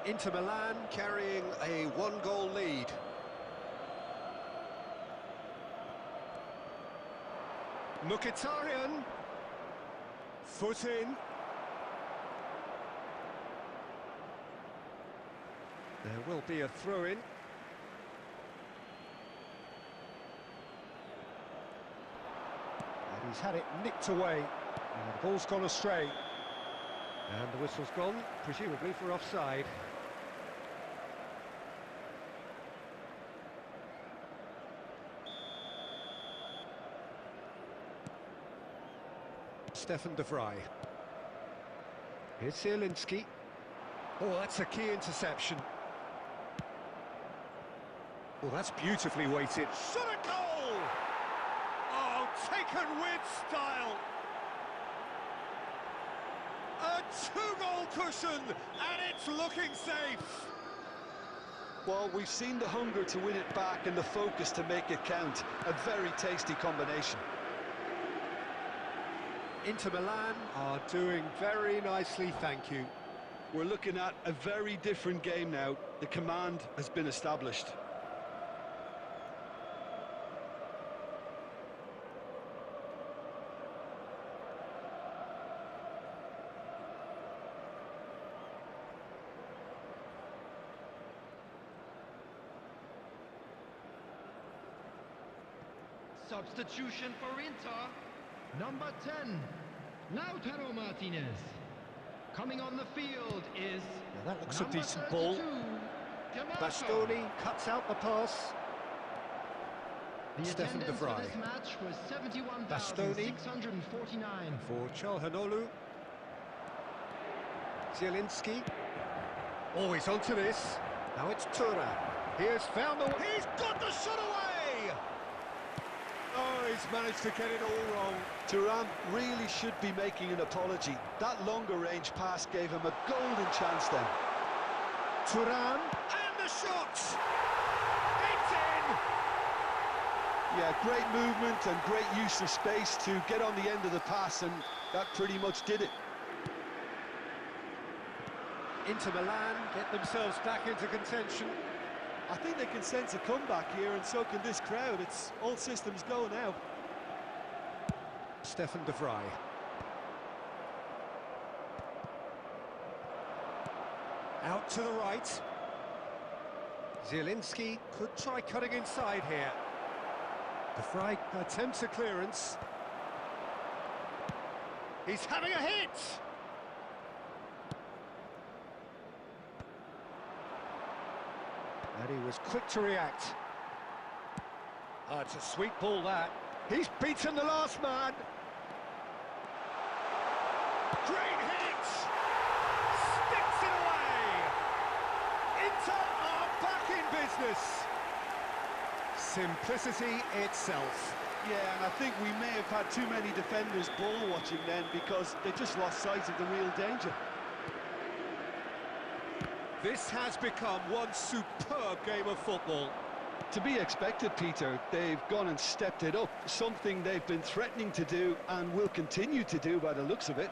Inter Milan carrying a one-goal lead. Mkhitaryan. Foot in. There will be a throw-in. And he's had it nicked away. And the ball's gone astray. And the whistle's gone, presumably for offside. Stefan de Vrij. Here's Zielinski. Oh, that's a key interception. Oh, that's beautifully weighted. Shot a goal! Oh, taken with style. A two-goal cushion, and it's looking safe. Well, we've seen the hunger to win it back and the focus to make it count. A very tasty combination. Inter Milan are doing very nicely, thank you. We're looking at a very different game now. The command has been established. Substitution for Inter. Number 10, Lautaro Martinez. Coming on the field is Now that looks a number decent 32, ball. Dimarco. Bastoni cuts out the pass. The Stefan de attendance for Vrij. this match was Bastoni. 71,649. For Çalhanoğlu. Zielinski. Oh, he's onto this. Now it's Turan. He's found the... He's got the shot away! Oh, he's managed to get it all wrong. Turan really should be making an apology. That longer range pass gave him a golden chance then. Turan, and the shot! It's in! Yeah, great movement and great use of space to get on the end of the pass, and that pretty much did it. Inter Milan get themselves back into contention. I think they can sense a comeback here, and so can this crowd. It's all systems go now. Stefan de Vrij. Out to the right. Zielinski could try cutting inside here. De Vrij attempts a clearance. He's having a hit! And he was quick to react. Oh, it's a sweet ball, that. He's beaten the last man. Great hit! Sticks it away! Inter are back in business. Simplicity itself. Yeah, and I think we may have had too many defenders ball watching then, because they just lost sight of the real danger. This has become one superb game of football. To be expected, Peter. They've gone and stepped it up, something they've been threatening to do and will continue to do by the looks of it.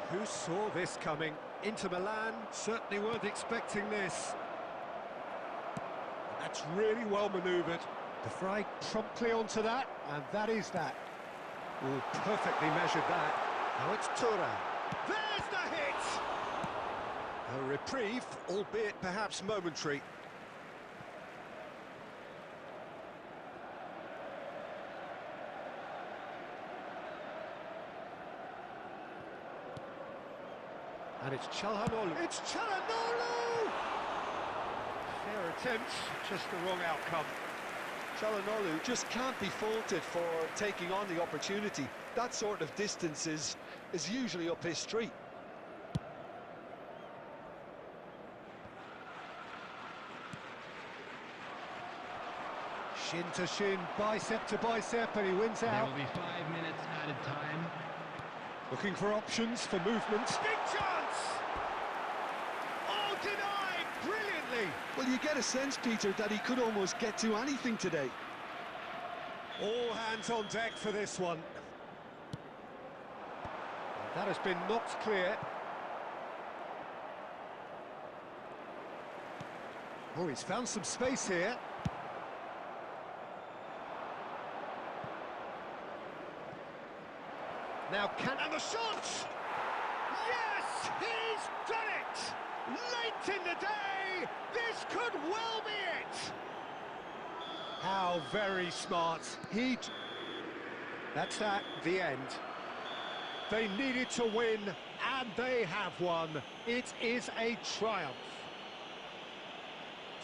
Who saw this coming? Inter Milan certainly weren't expecting this. That's really well manoeuvred. De Vrij promptly onto that, and that is that. Oh, perfectly measured that. Now it's Turan. There's the hit! A reprieve, albeit perhaps momentary. And it's Çalhanoğlu. It's Çalhanoğlu! Fair attempt, just the wrong outcome. Çalhanoğlu just can't be faulted for taking on the opportunity. That sort of distance is usually up his street. Shin to shin, bicep to bicep, and he wins There out. will be 5 minutes added time. Looking for options for movement. Big chance! Oh, Denied brilliantly. Well, you get a sense, Peter, that he could almost get to anything today. All hands on deck for this one. That has been knocked clear. Oh, he's found some space here. Now and the shot! Yes, he's done it! Late in the day, this could well be it! How very smart. That's the end. They needed to win, and they have won. It is a triumph.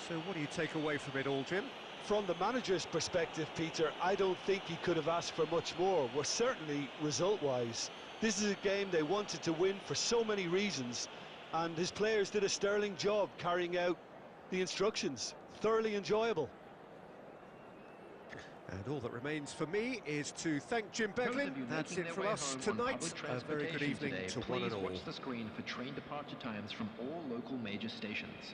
So what do you take away from it all, Jim? From the manager's perspective, Peter, I don't think he could have asked for much more. Well, certainly result-wise. This is a game they wanted to win for so many reasons, and his players did a sterling job carrying out the instructions. Thoroughly enjoyable. And all that remains for me is to thank Jim Beglin. That's it from us tonight. A very good evening to one and all. Please watch the screen for train departure times from all local major stations.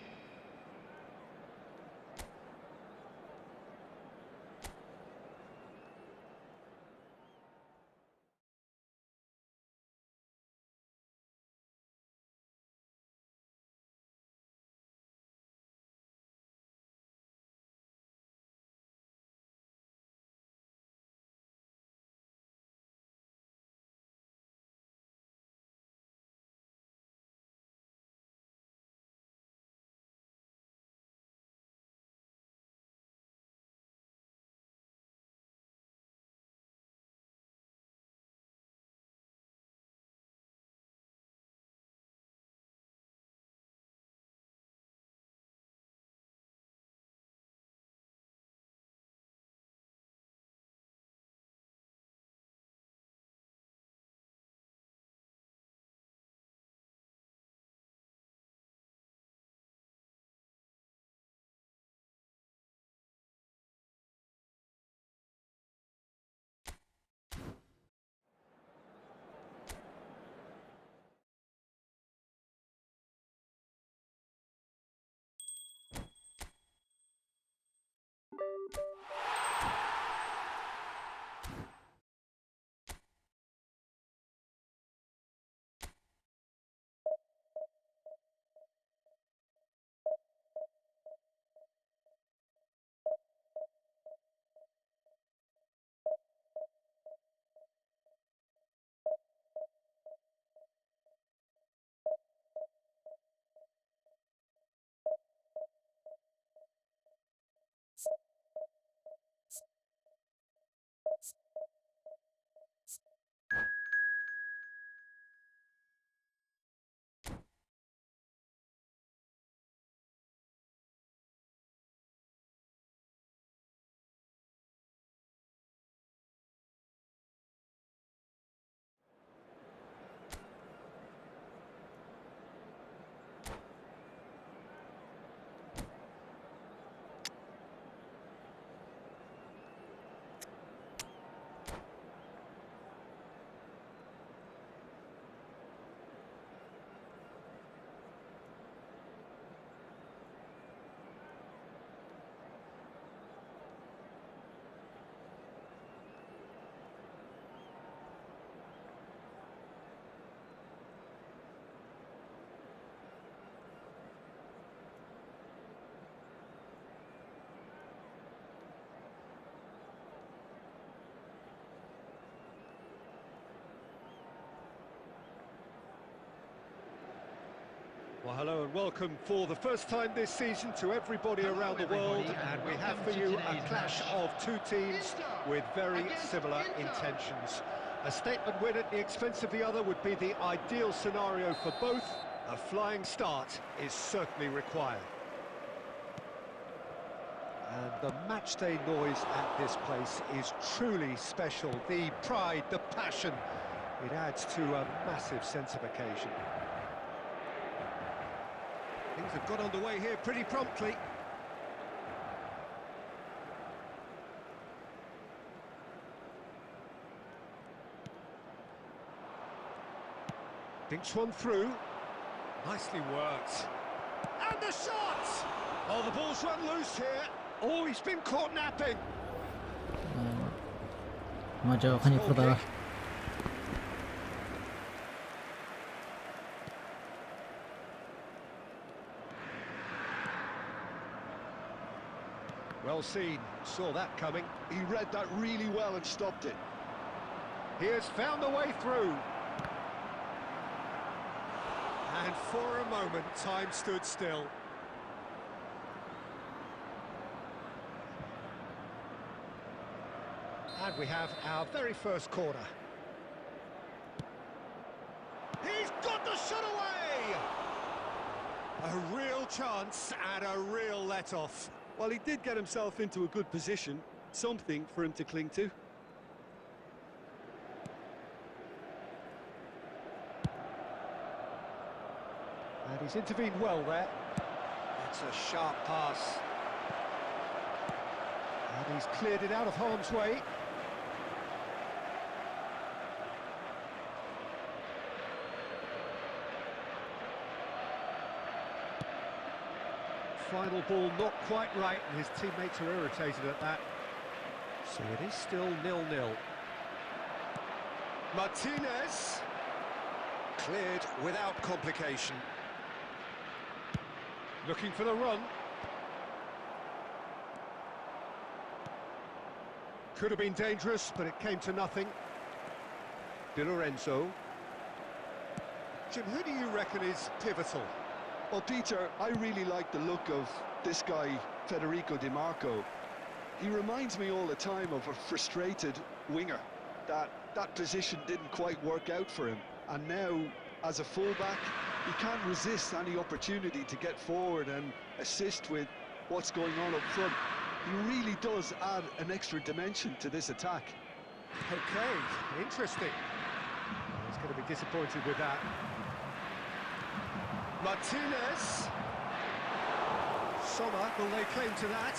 Well, hello and welcome for the first time this season to everybody around the world, and we have for you a clash of two teams with very similar intentions. A statement win at the expense of the other would be the ideal scenario for both. A flying start is certainly required. And the matchday noise at this place is truly special. The pride, the passion, it adds to a massive sense of occasion. Things have got underway here pretty promptly. Dinks one through. Nicely worked. And the shot! Oh, the ball's run loose here. Oh, he's been caught napping. Menjauhkan pertama. Well seen, saw that coming. He read that really well and stopped it. He has found a way through. And for a moment, time stood still. And we have our very first corner. He's got the shot away! A real chance and a real let-off. Well, he did get himself into a good position, something for him to cling to. And he's intervened well there. It's a sharp pass. And he's cleared it out of harm's way. Final ball not quite right, and his teammates are irritated at that. So it is still 0-0. Martinez. Cleared without complication. Looking for the run. Could have been dangerous, but it came to nothing. Di Lorenzo. Jim, who do you reckon is pivotal? Well, Peter, I really like the look of this guy, Federico Di Marco. He reminds me all the time of a frustrated winger. That position didn't quite work out for him. And now, as a fullback, he can't resist any opportunity to get forward and assist with what's going on up front. He really does add an extra dimension to this attack. Okay, interesting. He's going to be disappointed with that. Martinez. Sommer will lay claim to that.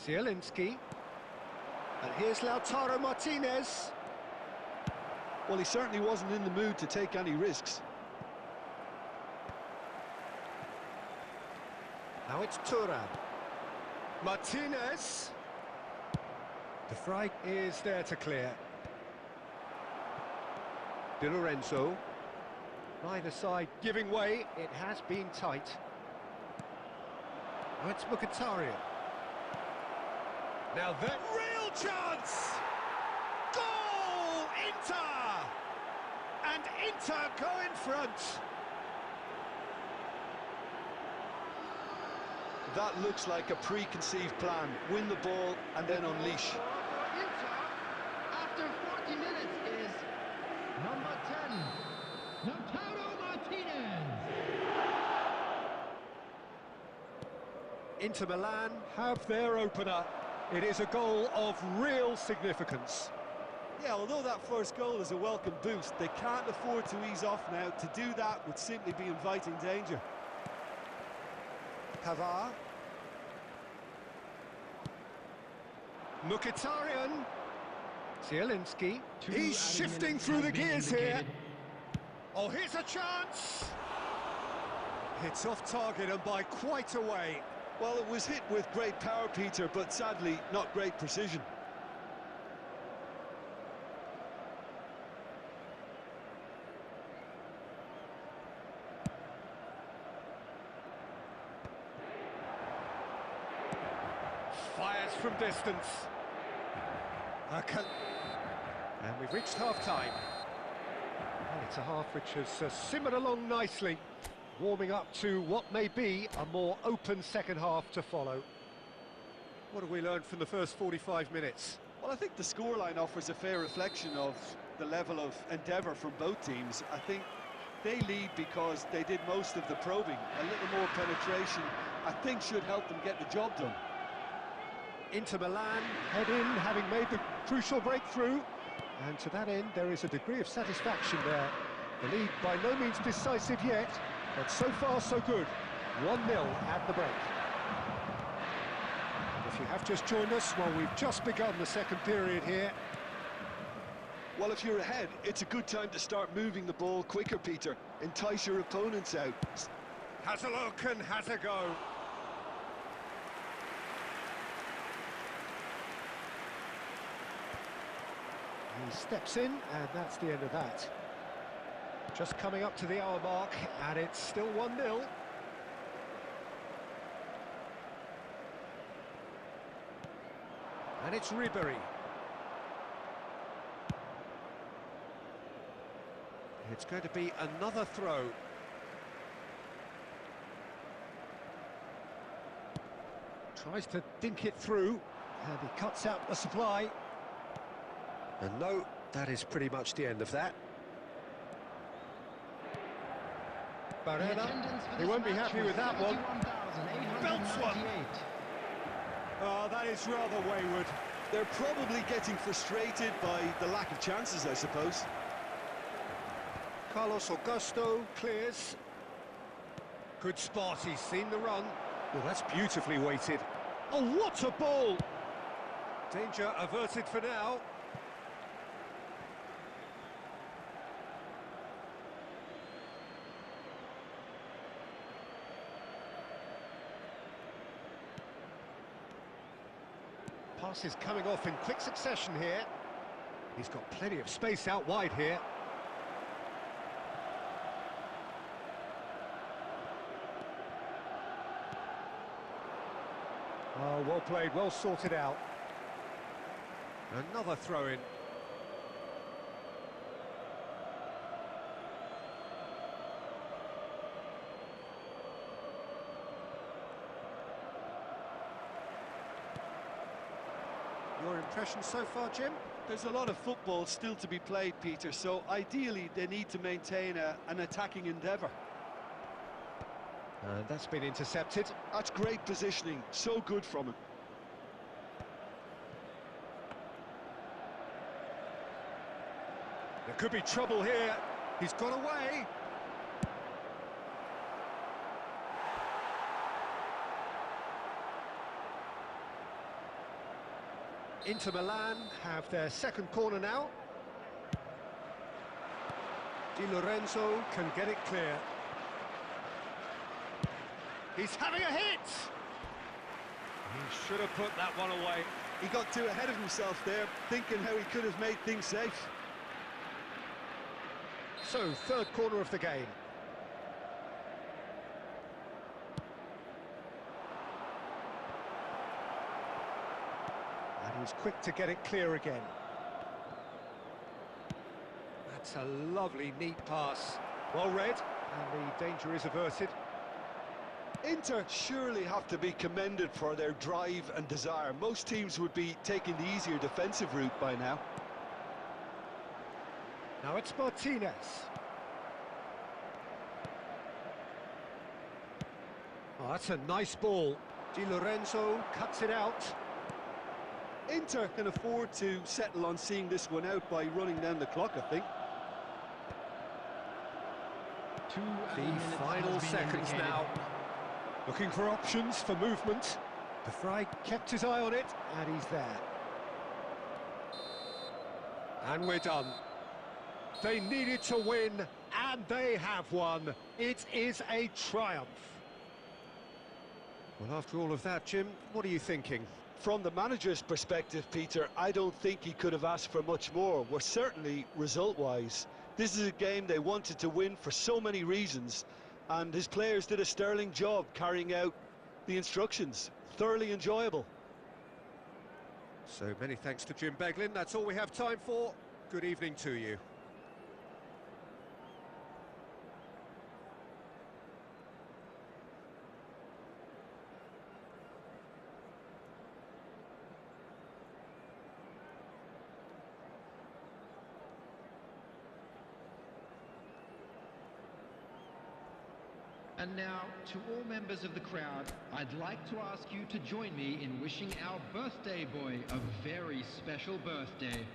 Zielinski. And here's Lautaro Martinez. Well, he certainly wasn't in the mood to take any risks. Now it's Suren. Martinez. The Frey is there to clear. Di Lorenzo. Neither side giving way. It has been tight. Now it's Mkhitaryan. Now that real chance! Goal! Inter! And Inter go in front. That looks like a preconceived plan. Win the ball and then unleash. After 40 minutes is number 10, Lautaro Martinez. Inter Milan have their opener. It is a goal of real significance. Yeah, although that first goal is a welcome boost, they can't afford to ease off now. To do that would simply be inviting danger. Pavard. Mkhitaryan. Zielinski. He's shifting through the gears here. Oh, here's a chance. It's off target and by quite a way. Well, it was hit with great power, Peter, but sadly not great precision. Fires from distance. And we've reached half-time. Well, it's a half which has simmered along nicely, warming up to what may be a more open second half to follow. What have we learned from the first 45 minutes? Well, I think the scoreline offers a fair reflection of the level of endeavour from both teams. I think they lead because they did most of the probing. A little more penetration, I think, should help them get the job done. Inter Milan head in, having made the crucial breakthrough, and to that end there is a degree of satisfaction there. The lead by no means decisive yet, but so far so good. 1-0 at the break. The If you have just joined us, well, we've just begun the second period here. Well, if you're ahead, it's a good time to start moving the ball quicker, Peter. Entice your opponents out. Has a look and has a go. He steps in, and that's the end of that. Just coming up to the hour mark, and it's still 1-0. And it's Ribery. It's going to be another throw. Tries to dink it through, and he cuts out the supply. And no, that is pretty much the end of that. Barella, he won't be happy with that one. Belts one! Oh, that is rather wayward. They're probably getting frustrated by the lack of chances, I suppose. Carlos Augusto clears. Good spot, he's seen the run. Well, that's beautifully weighted. Oh, what a ball! Danger averted for now. Pass is coming off in quick succession here. He's got plenty of space out wide here. Oh, well played, well sorted out. Another throw-in. Your impression so far, Jim? There's a lot of football still to be played, Peter, so ideally they need to maintain an attacking endeavour. And that's been intercepted. That's great positioning, so good from him. There could be trouble here. He's got away. Inter Milan have their second corner now. Di Lorenzo can get it clear. He's having a hit! He should have put that one away. He got too ahead of himself there, thinking how he could have made things safe. So, third corner of the game. And he's quick to get it clear again. That's a lovely, neat pass. Well read, and the danger is averted. Inter surely have to be commended for their drive and desire. Most teams would be taking the easier defensive route by now. Now it's Martinez. Oh, that's a nice ball. Di Lorenzo cuts it out. Inter can afford to settle on seeing this one out by running down the clock, I think. The final seconds now. Looking for options for movement. The Fry kept his eye on it, and he's there. And we're done. They needed to win, and they have won. It is a triumph. Well, after all of that, Jim, what are you thinking? From the manager's perspective, Peter, I don't think he could have asked for much more. Well, certainly result-wise. This is a game they wanted to win for so many reasons, and his players did a sterling job carrying out the instructions. Thoroughly enjoyable. So many thanks to Jim Beglin. That's all we have time for. Good evening to you. And now, to all members of the crowd, I'd like to ask you to join me in wishing our birthday boy a very special birthday.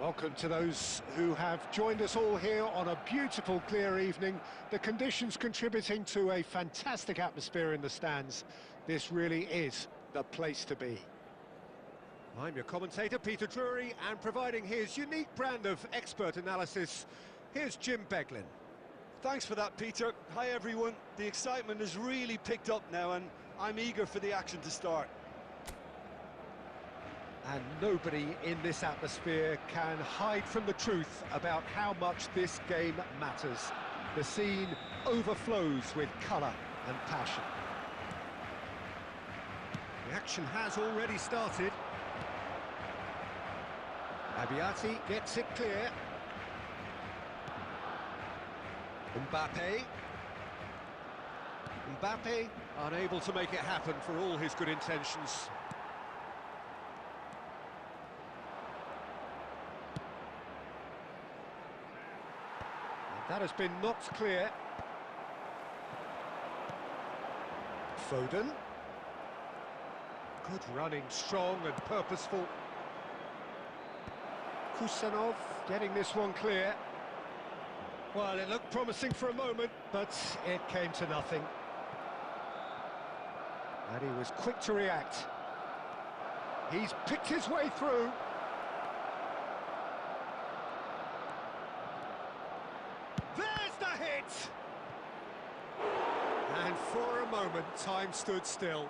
Welcome to those who have joined us all here on a beautiful, clear evening. The conditions contributing to a fantastic atmosphere in the stands. This really is the place to be. I'm your commentator, Peter Drury, and providing his unique brand of expert analysis, here's Jim Beglin. Thanks for that, Peter. Hi, everyone. The excitement has really picked up now, and I'm eager for the action to start. And nobody in this atmosphere can hide from the truth about how much this game matters. The scene overflows with colour and passion. The action has already started. Baghty gets it clear. Mbappe unable to make it happen for all his good intentions. And that has been knocked clear. Foden. Good running, strong and purposeful. Kusanov getting this one clear. Well, it looked promising for a moment, but it came to nothing. And he was quick to react. He's picked his way through. There's the hit! And for a moment, time stood still.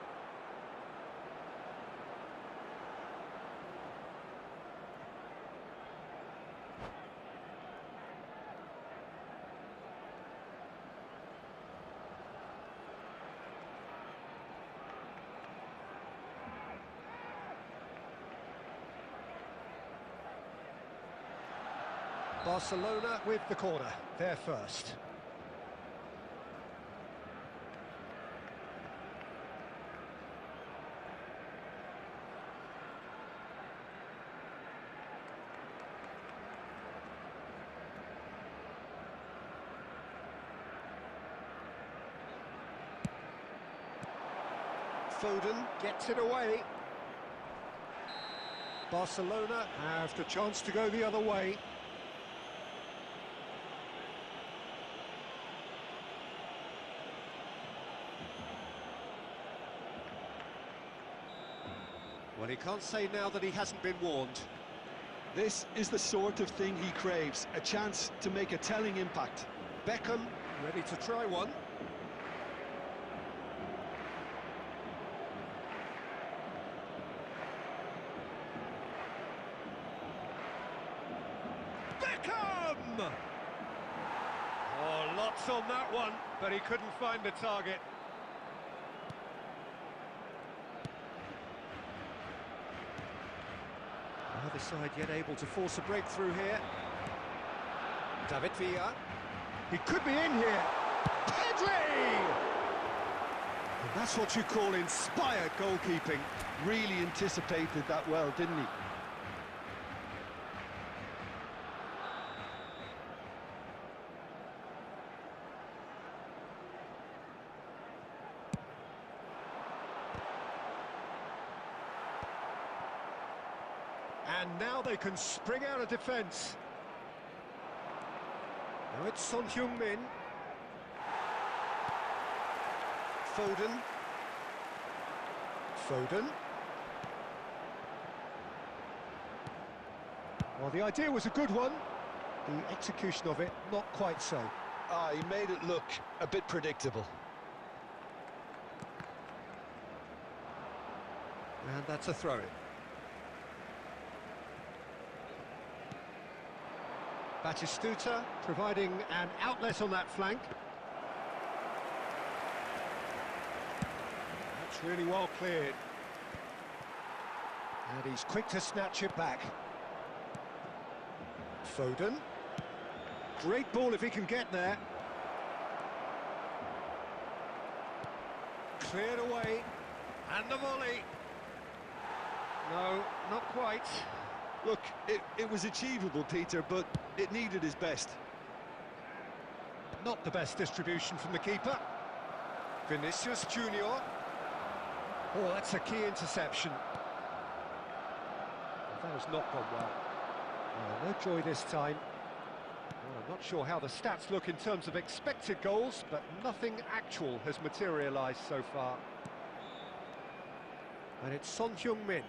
Barcelona with the corner, they're first. Foden gets it away. Barcelona have the chance to go the other way. Well, he can't say now that he hasn't been warned. This is the sort of thing he craves, a chance to make a telling impact. Beckham ready to try one. Beckham! Oh, lots on that one, but he couldn't find the target. Neither side yet able to force a breakthrough here. David Villa. He could be in here. Pedri! And that's what you call inspired goalkeeping. Really anticipated that well, didn't he? And now they can spring out of defence. Now it's Son Heung-min. Foden. Well, the idea was a good one. The execution of it, not quite so. He made it look a bit predictable. And that's a throw-in. Batistuta providing an outlet on that flank. That's really well cleared. And he's quick to snatch it back. Foden. Great ball if he can get there. Cleared away. And the volley. No, not quite. Look, it was achievable, Peter, but it needed his best. Not the best distribution from the keeper. Vinicius Junior. Oh, that's a key interception. That has not gone well. Oh, no joy this time. Well, I'm not sure how the stats look in terms of expected goals, but nothing actual has materialised so far. And it's Son Heung-min.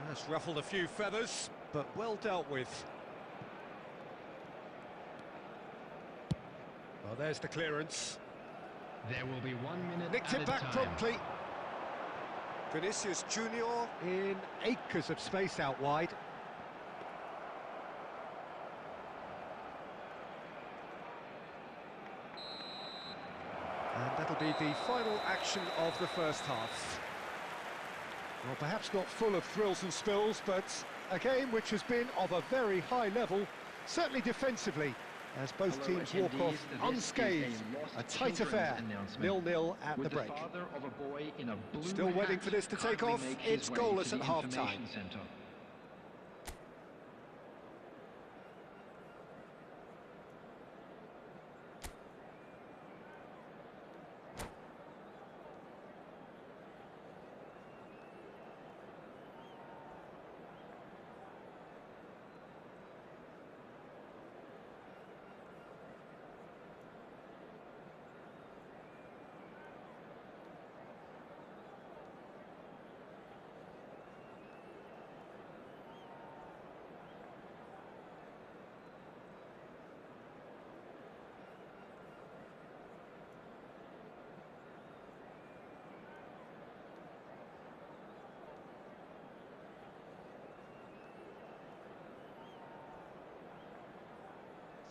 That's ruffled a few feathers, but well dealt with. Well, there's the clearance. There will be 1 minute Nicked at it a back time. promptly. Vinicius Junior in acres of space out wide. And that'll be the final action of the first half. Well, perhaps not full of thrills and spills, but a game which has been of a very high level, certainly defensively, as both Hello, teams walk off attendees. This unscathed. is a lost A tight children's affair, announcement. 0-0 at Would the break. father of a boy in a blue Still waiting hat for this to take kindly off. make his It's way goalless to at the half-time. information centre?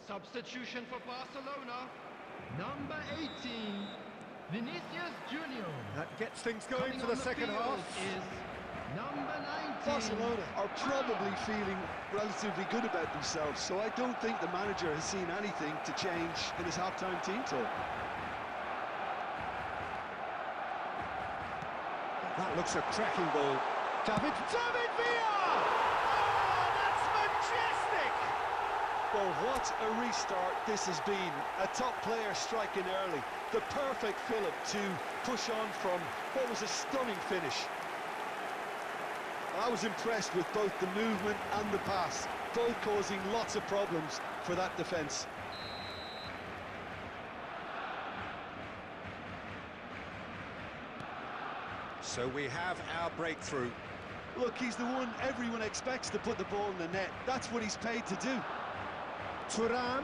Substitution for Barcelona, number 18, Vinicius Junior. That gets things going Coming for the on second field half. is number 19. Barcelona are probably feeling relatively good about themselves, so I don't think the manager has seen anything to change in his half-time team talk. That looks a cracking ball. David Villa! Oh, that's majestic! Well, what a restart this has been. A top player striking early. The perfect fillip to push on from what was a stunning finish. I was impressed with both the movement and the pass, both causing lots of problems for that defence. So we have our breakthrough. Look, he's the one everyone expects to put the ball in the net. That's what he's paid to do. Suren.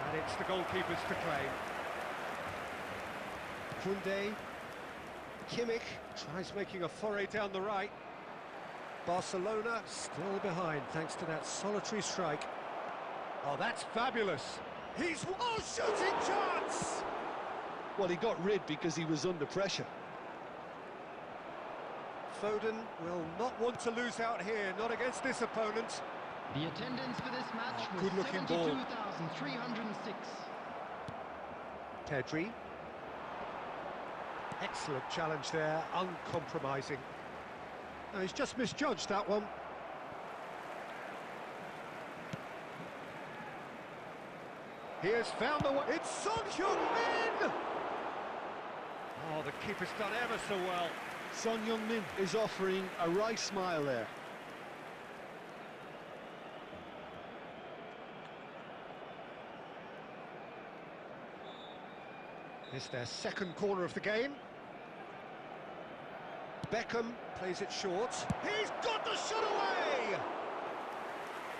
And it's the goalkeepers to claim. Koundé. Kimmich tries making a foray down the right. Barcelona still behind thanks to that solitary strike. Oh, that's fabulous. He's... Oh, shooting chance! Well, he got rid because he was under pressure. Foden will not want to lose out here, not against this opponent. The attendance for this match was good-looking ball. 72,306. Pedri. Excellent challenge there, uncompromising. No, he's just misjudged that one. He has found the way. It's Son Heung-min! Oh, the keeper's done ever so well. Son Heung-min is offering a right smile there. It's their second corner of the game. Beckham plays it short. He's got the shot away!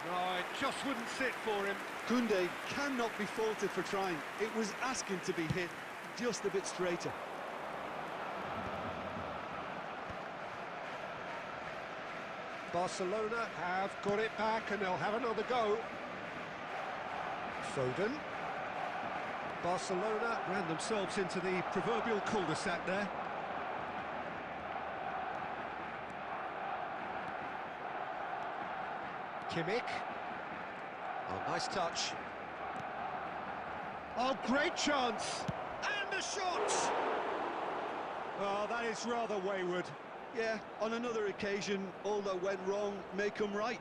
No, it just wouldn't sit for him. Koundé cannot be faulted for trying. It was asking to be hit just a bit straighter. Barcelona have got it back and they'll have another go. Foden. Barcelona ran themselves into the proverbial cul-de-sac there. Kimmich. Oh, nice touch. Oh, great chance! And the shot! Oh, that is rather wayward. Yeah, on another occasion, all that went wrong may come right.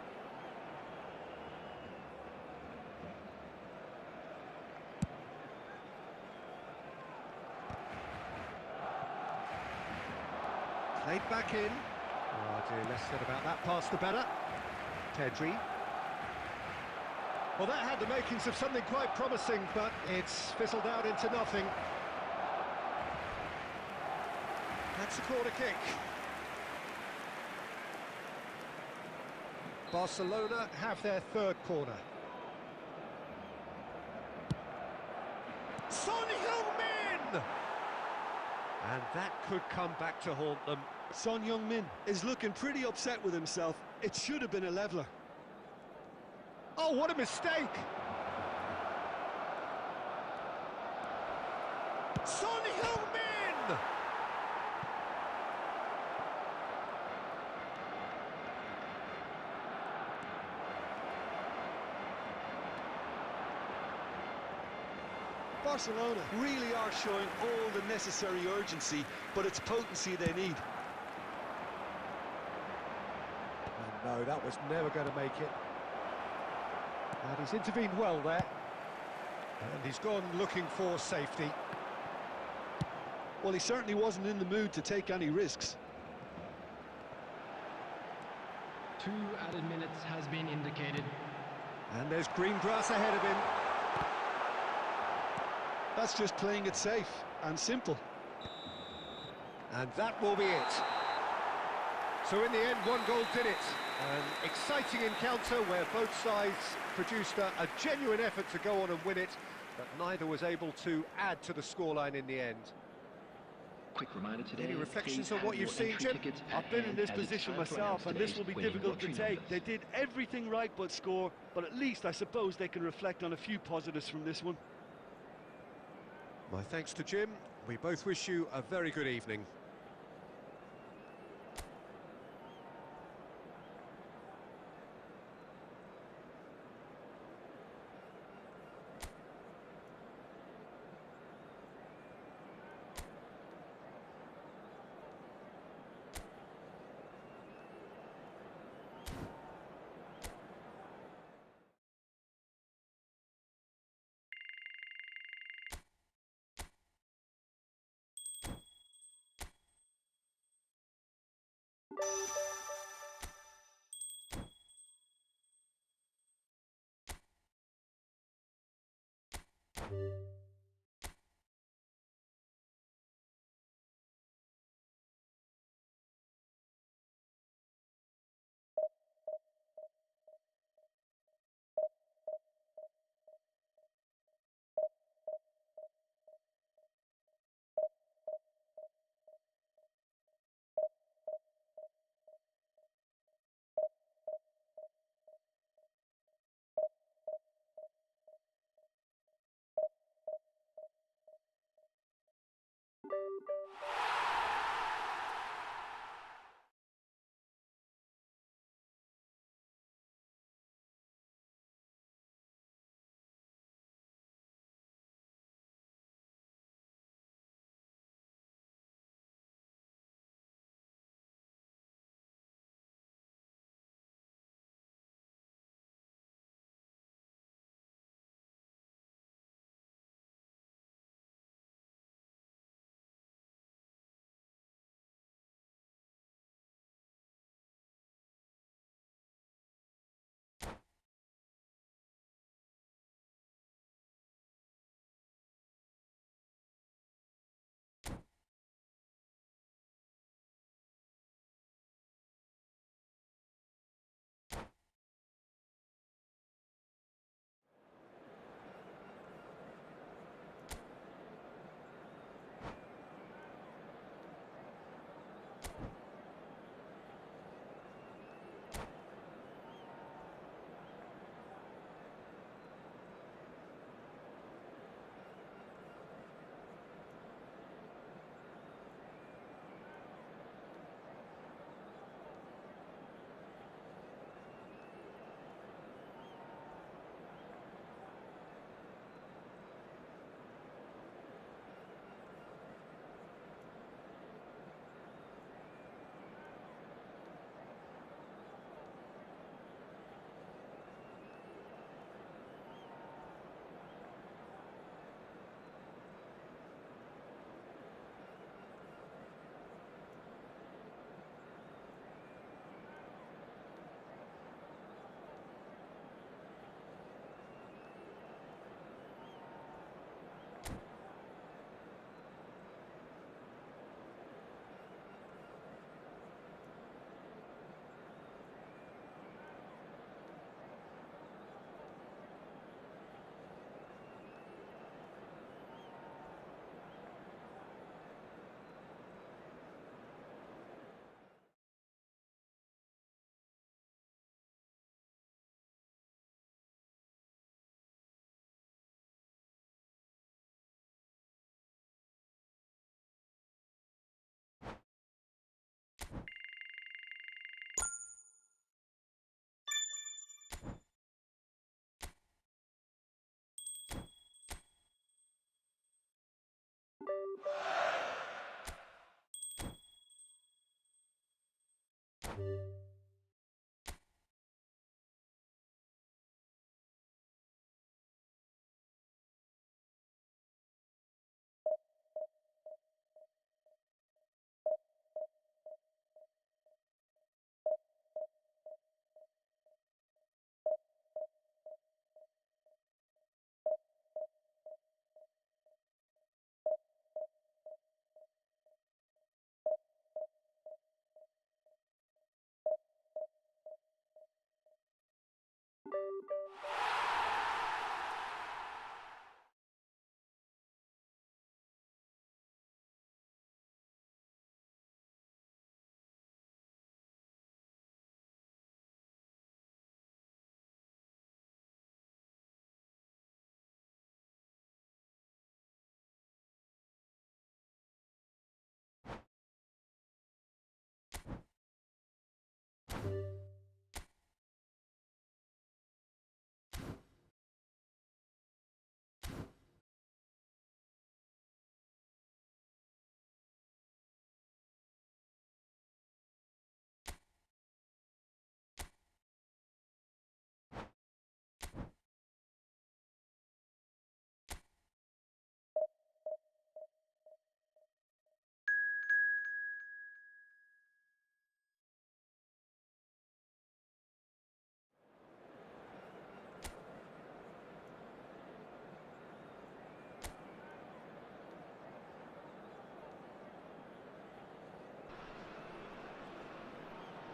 Played back in. Oh dear, less said about that pass the better. Pedri. Well, that had the makings of something quite promising, but it's fizzled out into nothing. That's a corner kick. Barcelona have their third corner. Son Heung-min! And that could come back to haunt them. Son Heung-min is looking pretty upset with himself. It should have been a leveller. Oh, what a mistake! Son Heung-min! Barcelona really are showing all the necessary urgency, but it's potency they need. And no, that was never going to make it. And he's intervened well there. And he's gone looking for safety. Well, he certainly wasn't in the mood to take any risks. 2 added minutes has been indicated. And there's green grass ahead of him. That's just playing it safe and simple. And that will be it. So in the end, 1 goal did it. An exciting encounter where both sides produced a genuine effort to go on and win it, but neither was able to add to the scoreline in the end. Quick reminder today. Any reflections on what you've seen, Jim? I've been in this position myself, and this will be difficult to take. They did everything right but score, but at least I suppose they can reflect on a few positives from this one. My thanks to Jim. We both wish you a very good evening.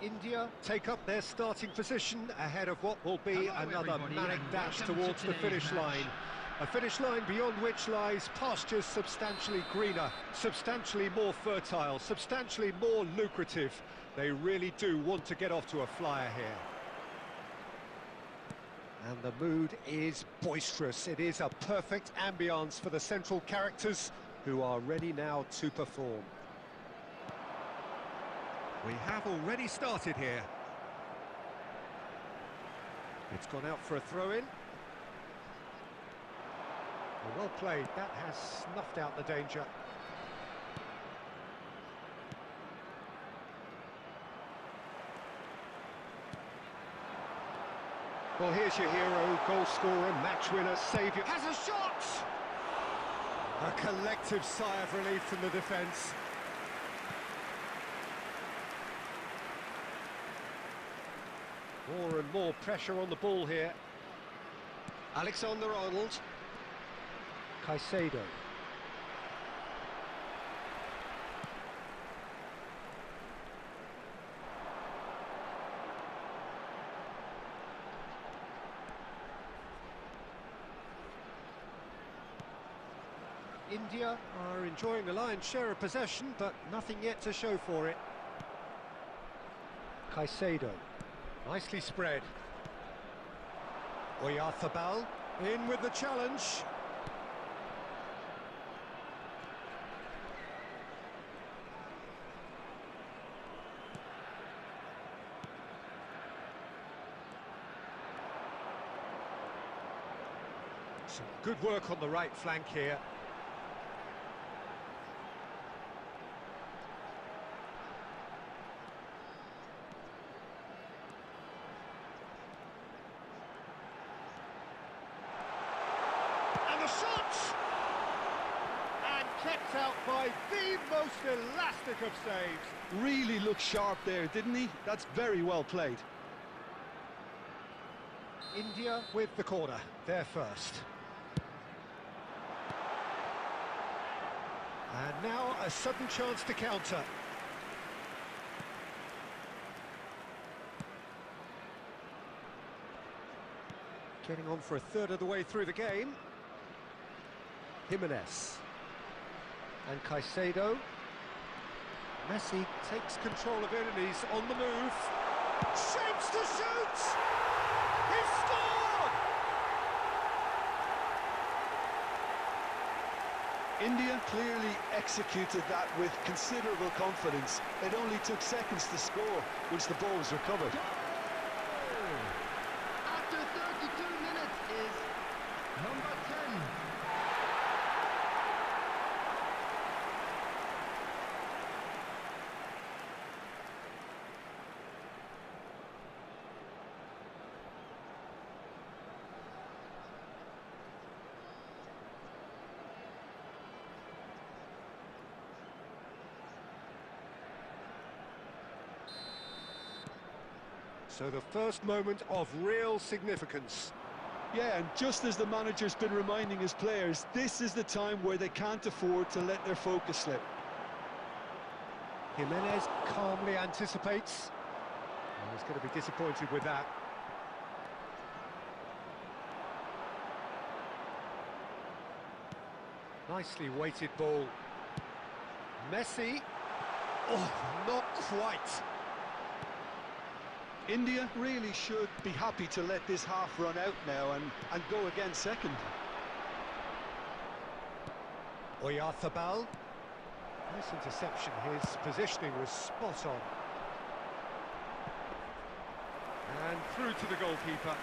India take up their starting position ahead of what will be another manic dash towards the finish line. A finish line beyond which lies pastures substantially greener, substantially more fertile, substantially more lucrative. They really do want to get off to a flyer here. And the mood is boisterous. It is a perfect ambience for the central characters who are ready now to perform. We have already started here. It's gone out for a throw-in. Well played, that has snuffed out the danger. Well, here's your hero, goal scorer, match winner, saviour. Has a shot! A collective sigh of relief from the defence. More and more pressure on the ball here. Alexander-Arnold. Caicedo. India are enjoying a lion's share of possession, but nothing yet to show for it. Caicedo. Nicely spread. Oyarthabal in with the challenge. Some good work on the right flank here. Shot! And kept out by the most elastic of saves. Really looked sharp there, didn't he? That's very well played. India with the corner, they're first. And now a sudden chance to counter. Getting on for a third of the way through the game. Jimenez and Caicedo. Messi takes control of it and he's on the move. Shapes to shoot! He scored! India clearly executed that with considerable confidence. It only took seconds to score once the ball was recovered. After 32 minutes is number 10. So the first moment of real significance. Yeah, and just as the manager's been reminding his players, this is the time where they can't afford to let their focus slip. Jimenez calmly anticipates. And he's going to be disappointed with that. Nicely weighted ball. Messi. Oh, not quite. India really should be happy to let this half run out now and go again second. Oyarzabal. Nice interception. His positioning was spot on. And through to the goalkeeper.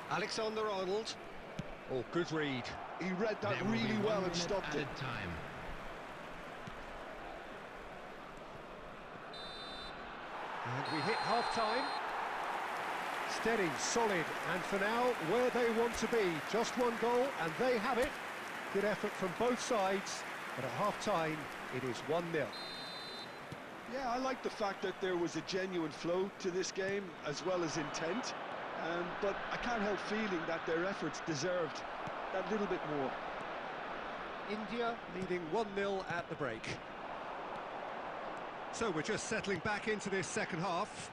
Alexander-Arnold. Oh, good read. He read that really well and stopped it. Time. And we hit half-time. Steady, solid, and for now, where they want to be. Just one goal, and they have it. Good effort from both sides, but at half-time, it is 1-0. Yeah, I like the fact that there was a genuine flow to this game, as well as intent. But I can't help feeling that their efforts deserved that little bit more. India leading 1-0 at the break. So we're just settling back into this second half.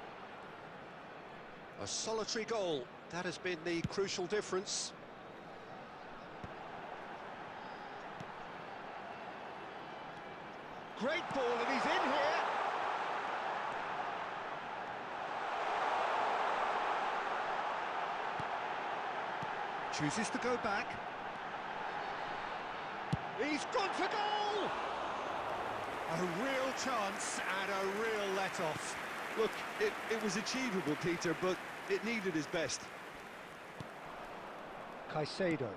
A solitary goal, that has been the crucial difference. Great ball, and he's in here. Chooses to go back. He's gone for goal! A real chance and a real let-off. Look, it was achievable, Peter, but it needed his best. Caicedo.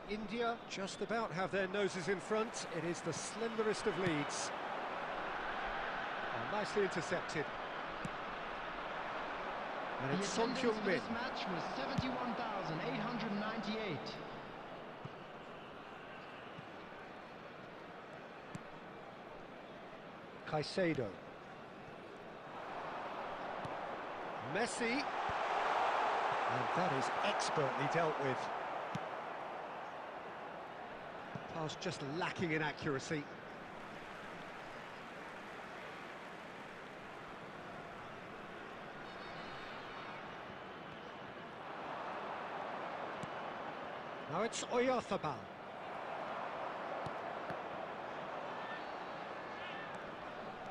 India just about have their noses in front. It is the slenderest of leads. Oh, nicely intercepted. And it's Son This Heung-min. match was 71,898. Caicedo. Messi. And that is expertly dealt with. Pass just lacking in accuracy. Now it's Oyarzabal.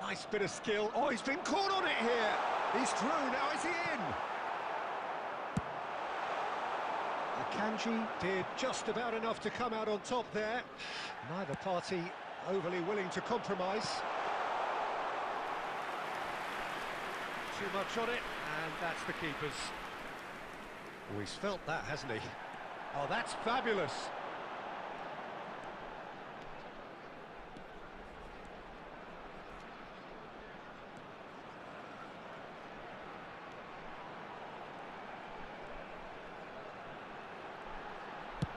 Nice bit of skill. Oh, he's been caught on it here. He's through. Now is he in? Akanji did just about enough to come out on top there. Neither party overly willing to compromise. Too much on it, and that's the keeper's. Oh, he's felt that, hasn't he? Oh, that's fabulous.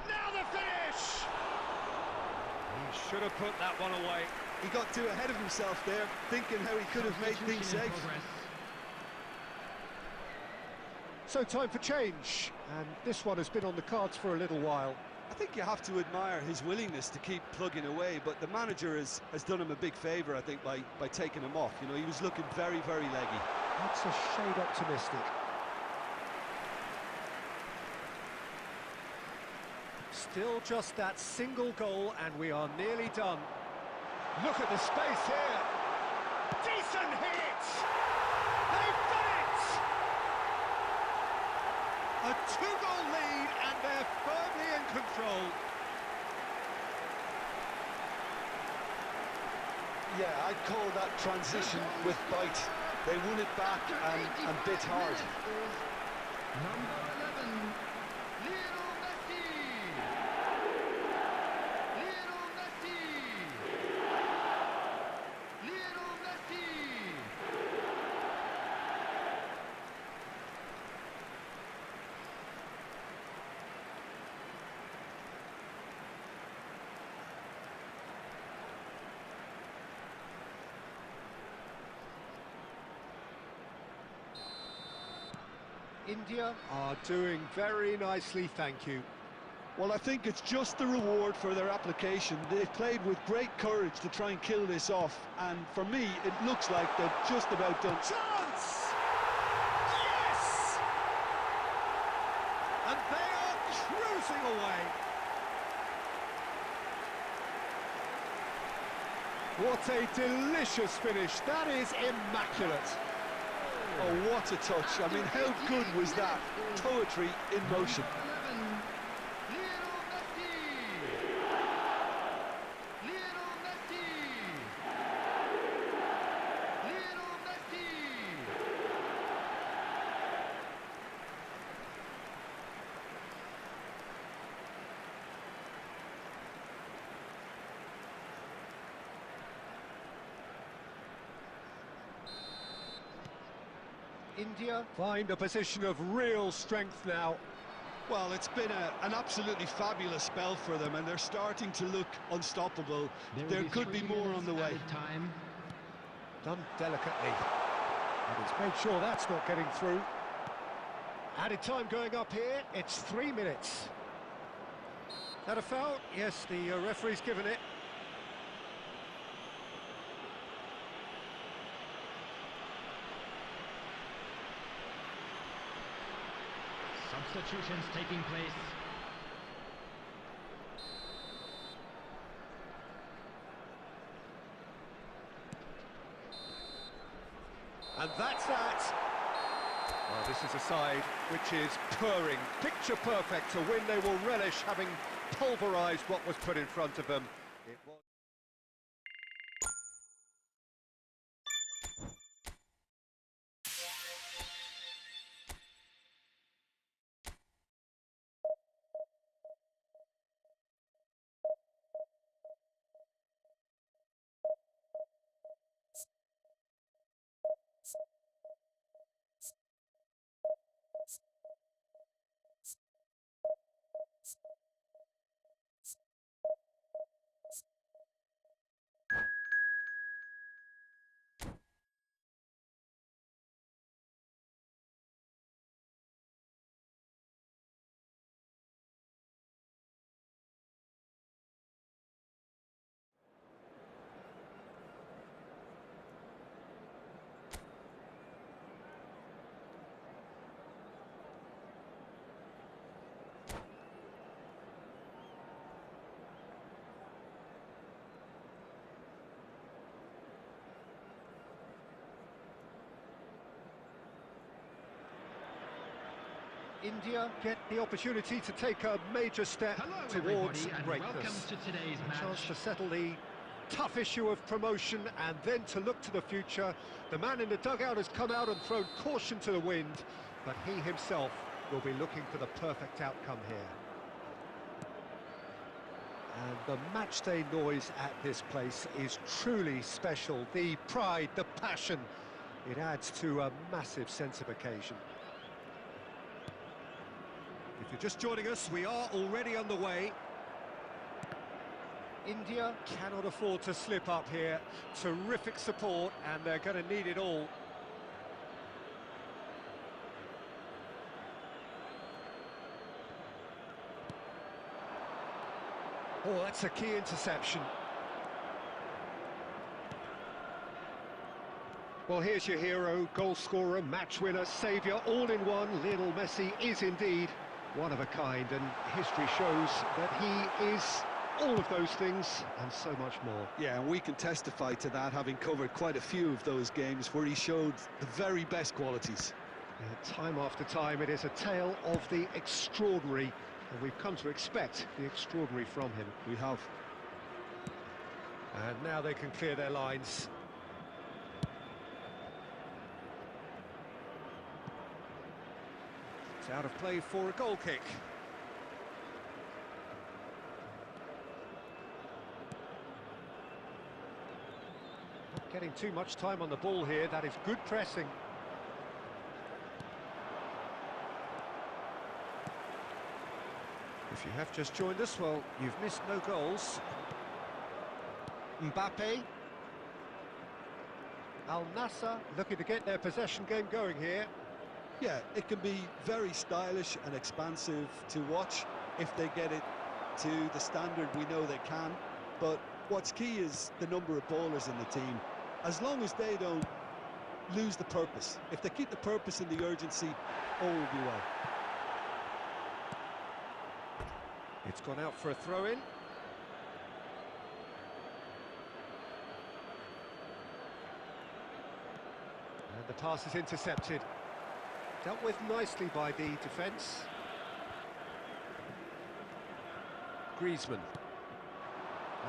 Now the finish! He should have put that one away. He got too ahead of himself there, thinking how he could have made things safe. So time for change, and this one has been on the cards for a little while. I think you have to admire his willingness to keep plugging away, but the manager has done him a big favour, I think, by taking him off. You know, he was looking very, very leggy. That's a shade optimistic. Still just that single goal, and we are nearly done. Look at the space here. Decent hit! They've done it! A two-goal lead, and they're firmly in control. Yeah, I'd call that transition with bite. They won it back and bit hard. Number 11, Lionel Messi. Lionel Messi. Lionel Messi. India are doing very nicely, thank you. Well, I think it's just the reward for their application. They've played with great courage to try and kill this off, and for me, it looks like they've just about done. Chance! Yes! And they are cruising away. What a delicious finish. That is immaculate. Oh, what a touch. I mean, how good was that? Poetry in motion. India find a position of real strength now. Well, it's been an absolutely fabulous spell for them, and they're starting to look unstoppable. There could be more on the way. Time. Done delicately. And he's made sure that's not getting through. Added time going up here. It's 3 minutes. That a foul? Yes, the referee's given it. Substitutions taking place. And that's that. Well, this is a side which is purring, picture perfect, a win they will relish, having pulverised what was put in front of them. It was... India get the opportunity to take a major step towards greatness. Welcome to today's match. A chance to settle the tough issue of promotion and then to look to the future. The man in the dugout has come out and thrown caution to the wind, but he himself will be looking for the perfect outcome here. And the matchday noise at this place is truly special. The pride, the passion, it adds to a massive sense of occasion. If you're just joining us, we are already underway. India cannot afford to slip up here. Terrific support, and they're going to need it all. Oh, that's a key interception. Well, here's your hero, goal scorer, match winner, saviour, all in one. Lionel Messi is indeed one of a kind, and history shows that he is all of those things and so much more. Yeah, and we can testify to that, having covered quite a few of those games where he showed the very best qualities. Time after time, it is a tale of the extraordinary, and we've come to expect the extraordinary from him. We have. And now they can clear their lines. It's out of play for a goal kick. Not getting too much time on the ball here. That is good pressing. If you have just joined us, well, you've missed no goals. Mbappe. Al Nassr looking to get their possession game going here. Yeah, it can be very stylish and expansive to watch if they get it to the standard we know they can. But what's key is the number of bowlers in the team. As long as they don't lose the purpose, if they keep the purpose and the urgency, all will be well. It's gone out for a throw-in. And the pass is intercepted. Dealt with nicely by the defence. Griezmann.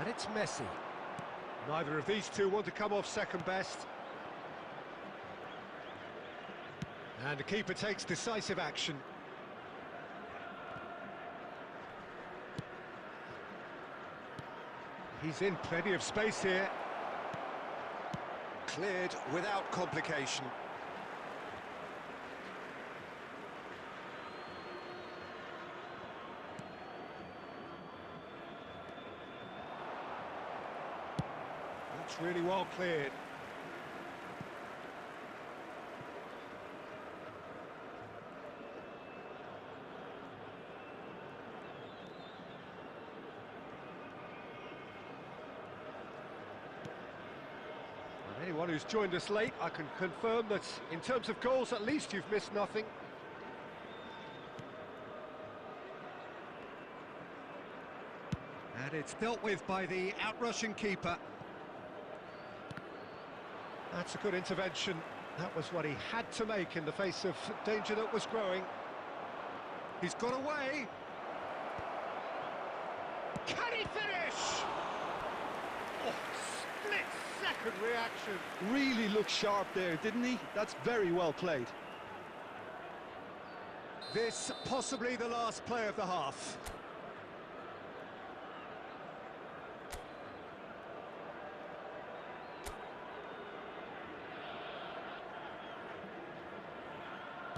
And it's Messi. Neither of these two want to come off second best. And the keeper takes decisive action. He's in plenty of space here. Cleared without complication. That's really well cleared. Anyone who's joined us late, I can confirm that in terms of goals, at least you've missed nothing. And it's dealt with by the outrushing keeper. That's a good intervention. That was what he had to make in the face of danger that was growing. He's got away. Can he finish? Oh, split-second reaction. Really looked sharp there, didn't he? That's very well played. This possibly the last play of the half.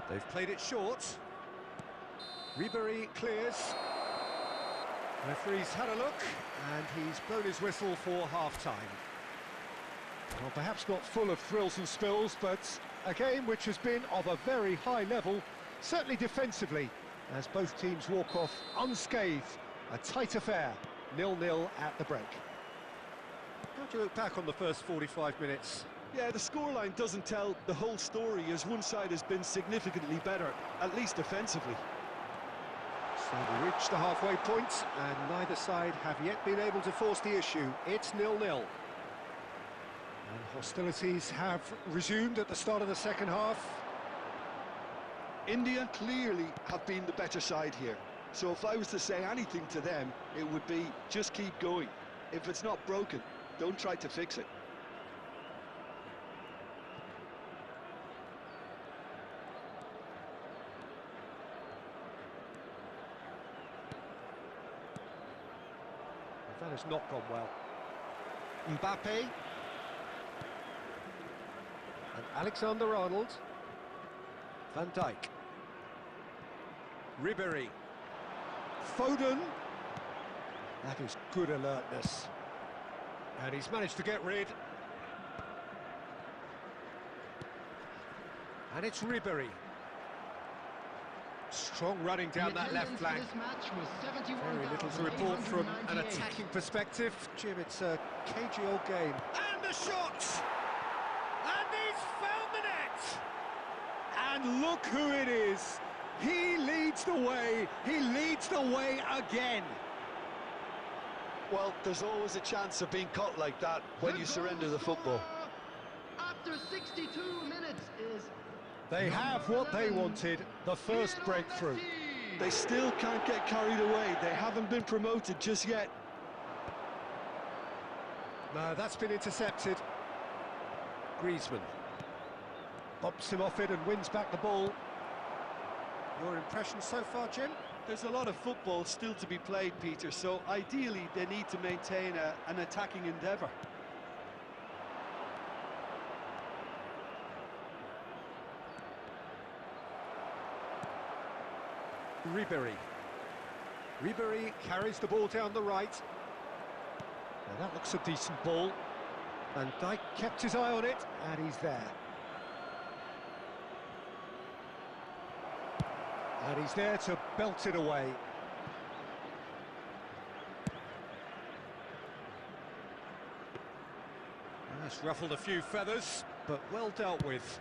They've played it short. Ribery clears. Referee's had a look, and he's blown his whistle for half-time. Well, perhaps not full of thrills and spills, but a game which has been of a very high level, certainly defensively, as both teams walk off unscathed. A tight affair, 0-0 at the break. How do you look back on the first 45 minutes? Yeah, the scoreline doesn't tell the whole story, as one side has been significantly better, at least defensively. So we reached the halfway point, and neither side have yet been able to force the issue. It's 0-0. And hostilities have resumed at the start of the second half. India clearly have been the better side here. So if I was to say anything to them, it would be just keep going. If it's not broken, don't try to fix it. That has not gone well. Mbappe. And Alexander-Arnold. Van Dijk. Ribery. Foden. That is good alertness. And he's managed to get rid. And it's Ribery. Strong running down that left flank. Very little to report from an attacking perspective. Jim, it's a cagey old game. And the shot! And he's found the net! And look who it is! He leads the way! He leads the way again! Well, there's always a chance of being caught like that when you surrender the football. After 62 minutes is... They have what they wanted, the first breakthrough. They still can't get carried away. They haven't been promoted just yet. No, that's been intercepted. Griezmann bumps him off it and wins back the ball. Your impression so far, Jim? There's a lot of football still to be played, Peter, so ideally they need to maintain an attacking endeavour. Ribery. Ribery carries the ball down the right. Now that looks a decent ball. Van Dijk kept his eye on it, and he's there. And he's there to belt it away. That's ruffled a few feathers, but well dealt with.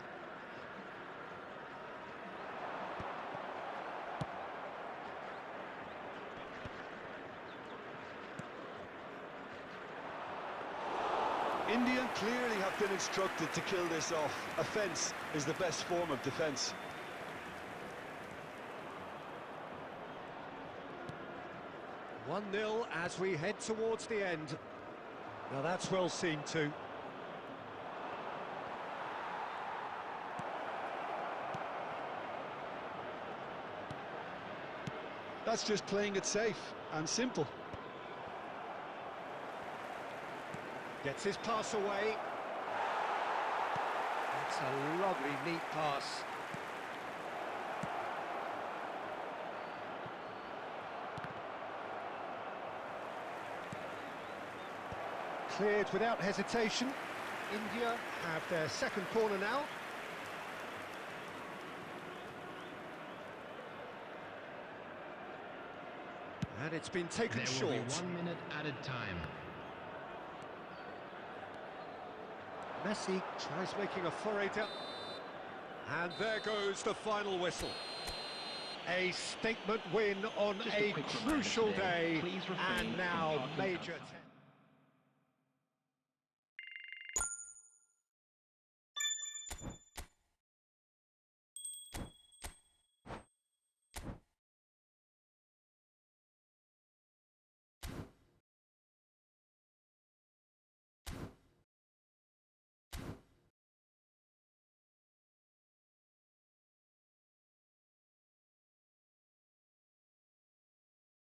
India clearly have been instructed to kill this off. Offence is the best form of defence. One 0 as we head towards the end. Now that's well seen too. That's just playing it safe and simple. Gets his pass away. That's a lovely, neat pass. Cleared without hesitation. India have their second corner now. And it's been taken short. There will be 1 minute added time. Messi tries making a foray down. And there goes the final whistle. A statement win on Just a quick reminder crucial today, day, please refrain and from now talking major... nonsense.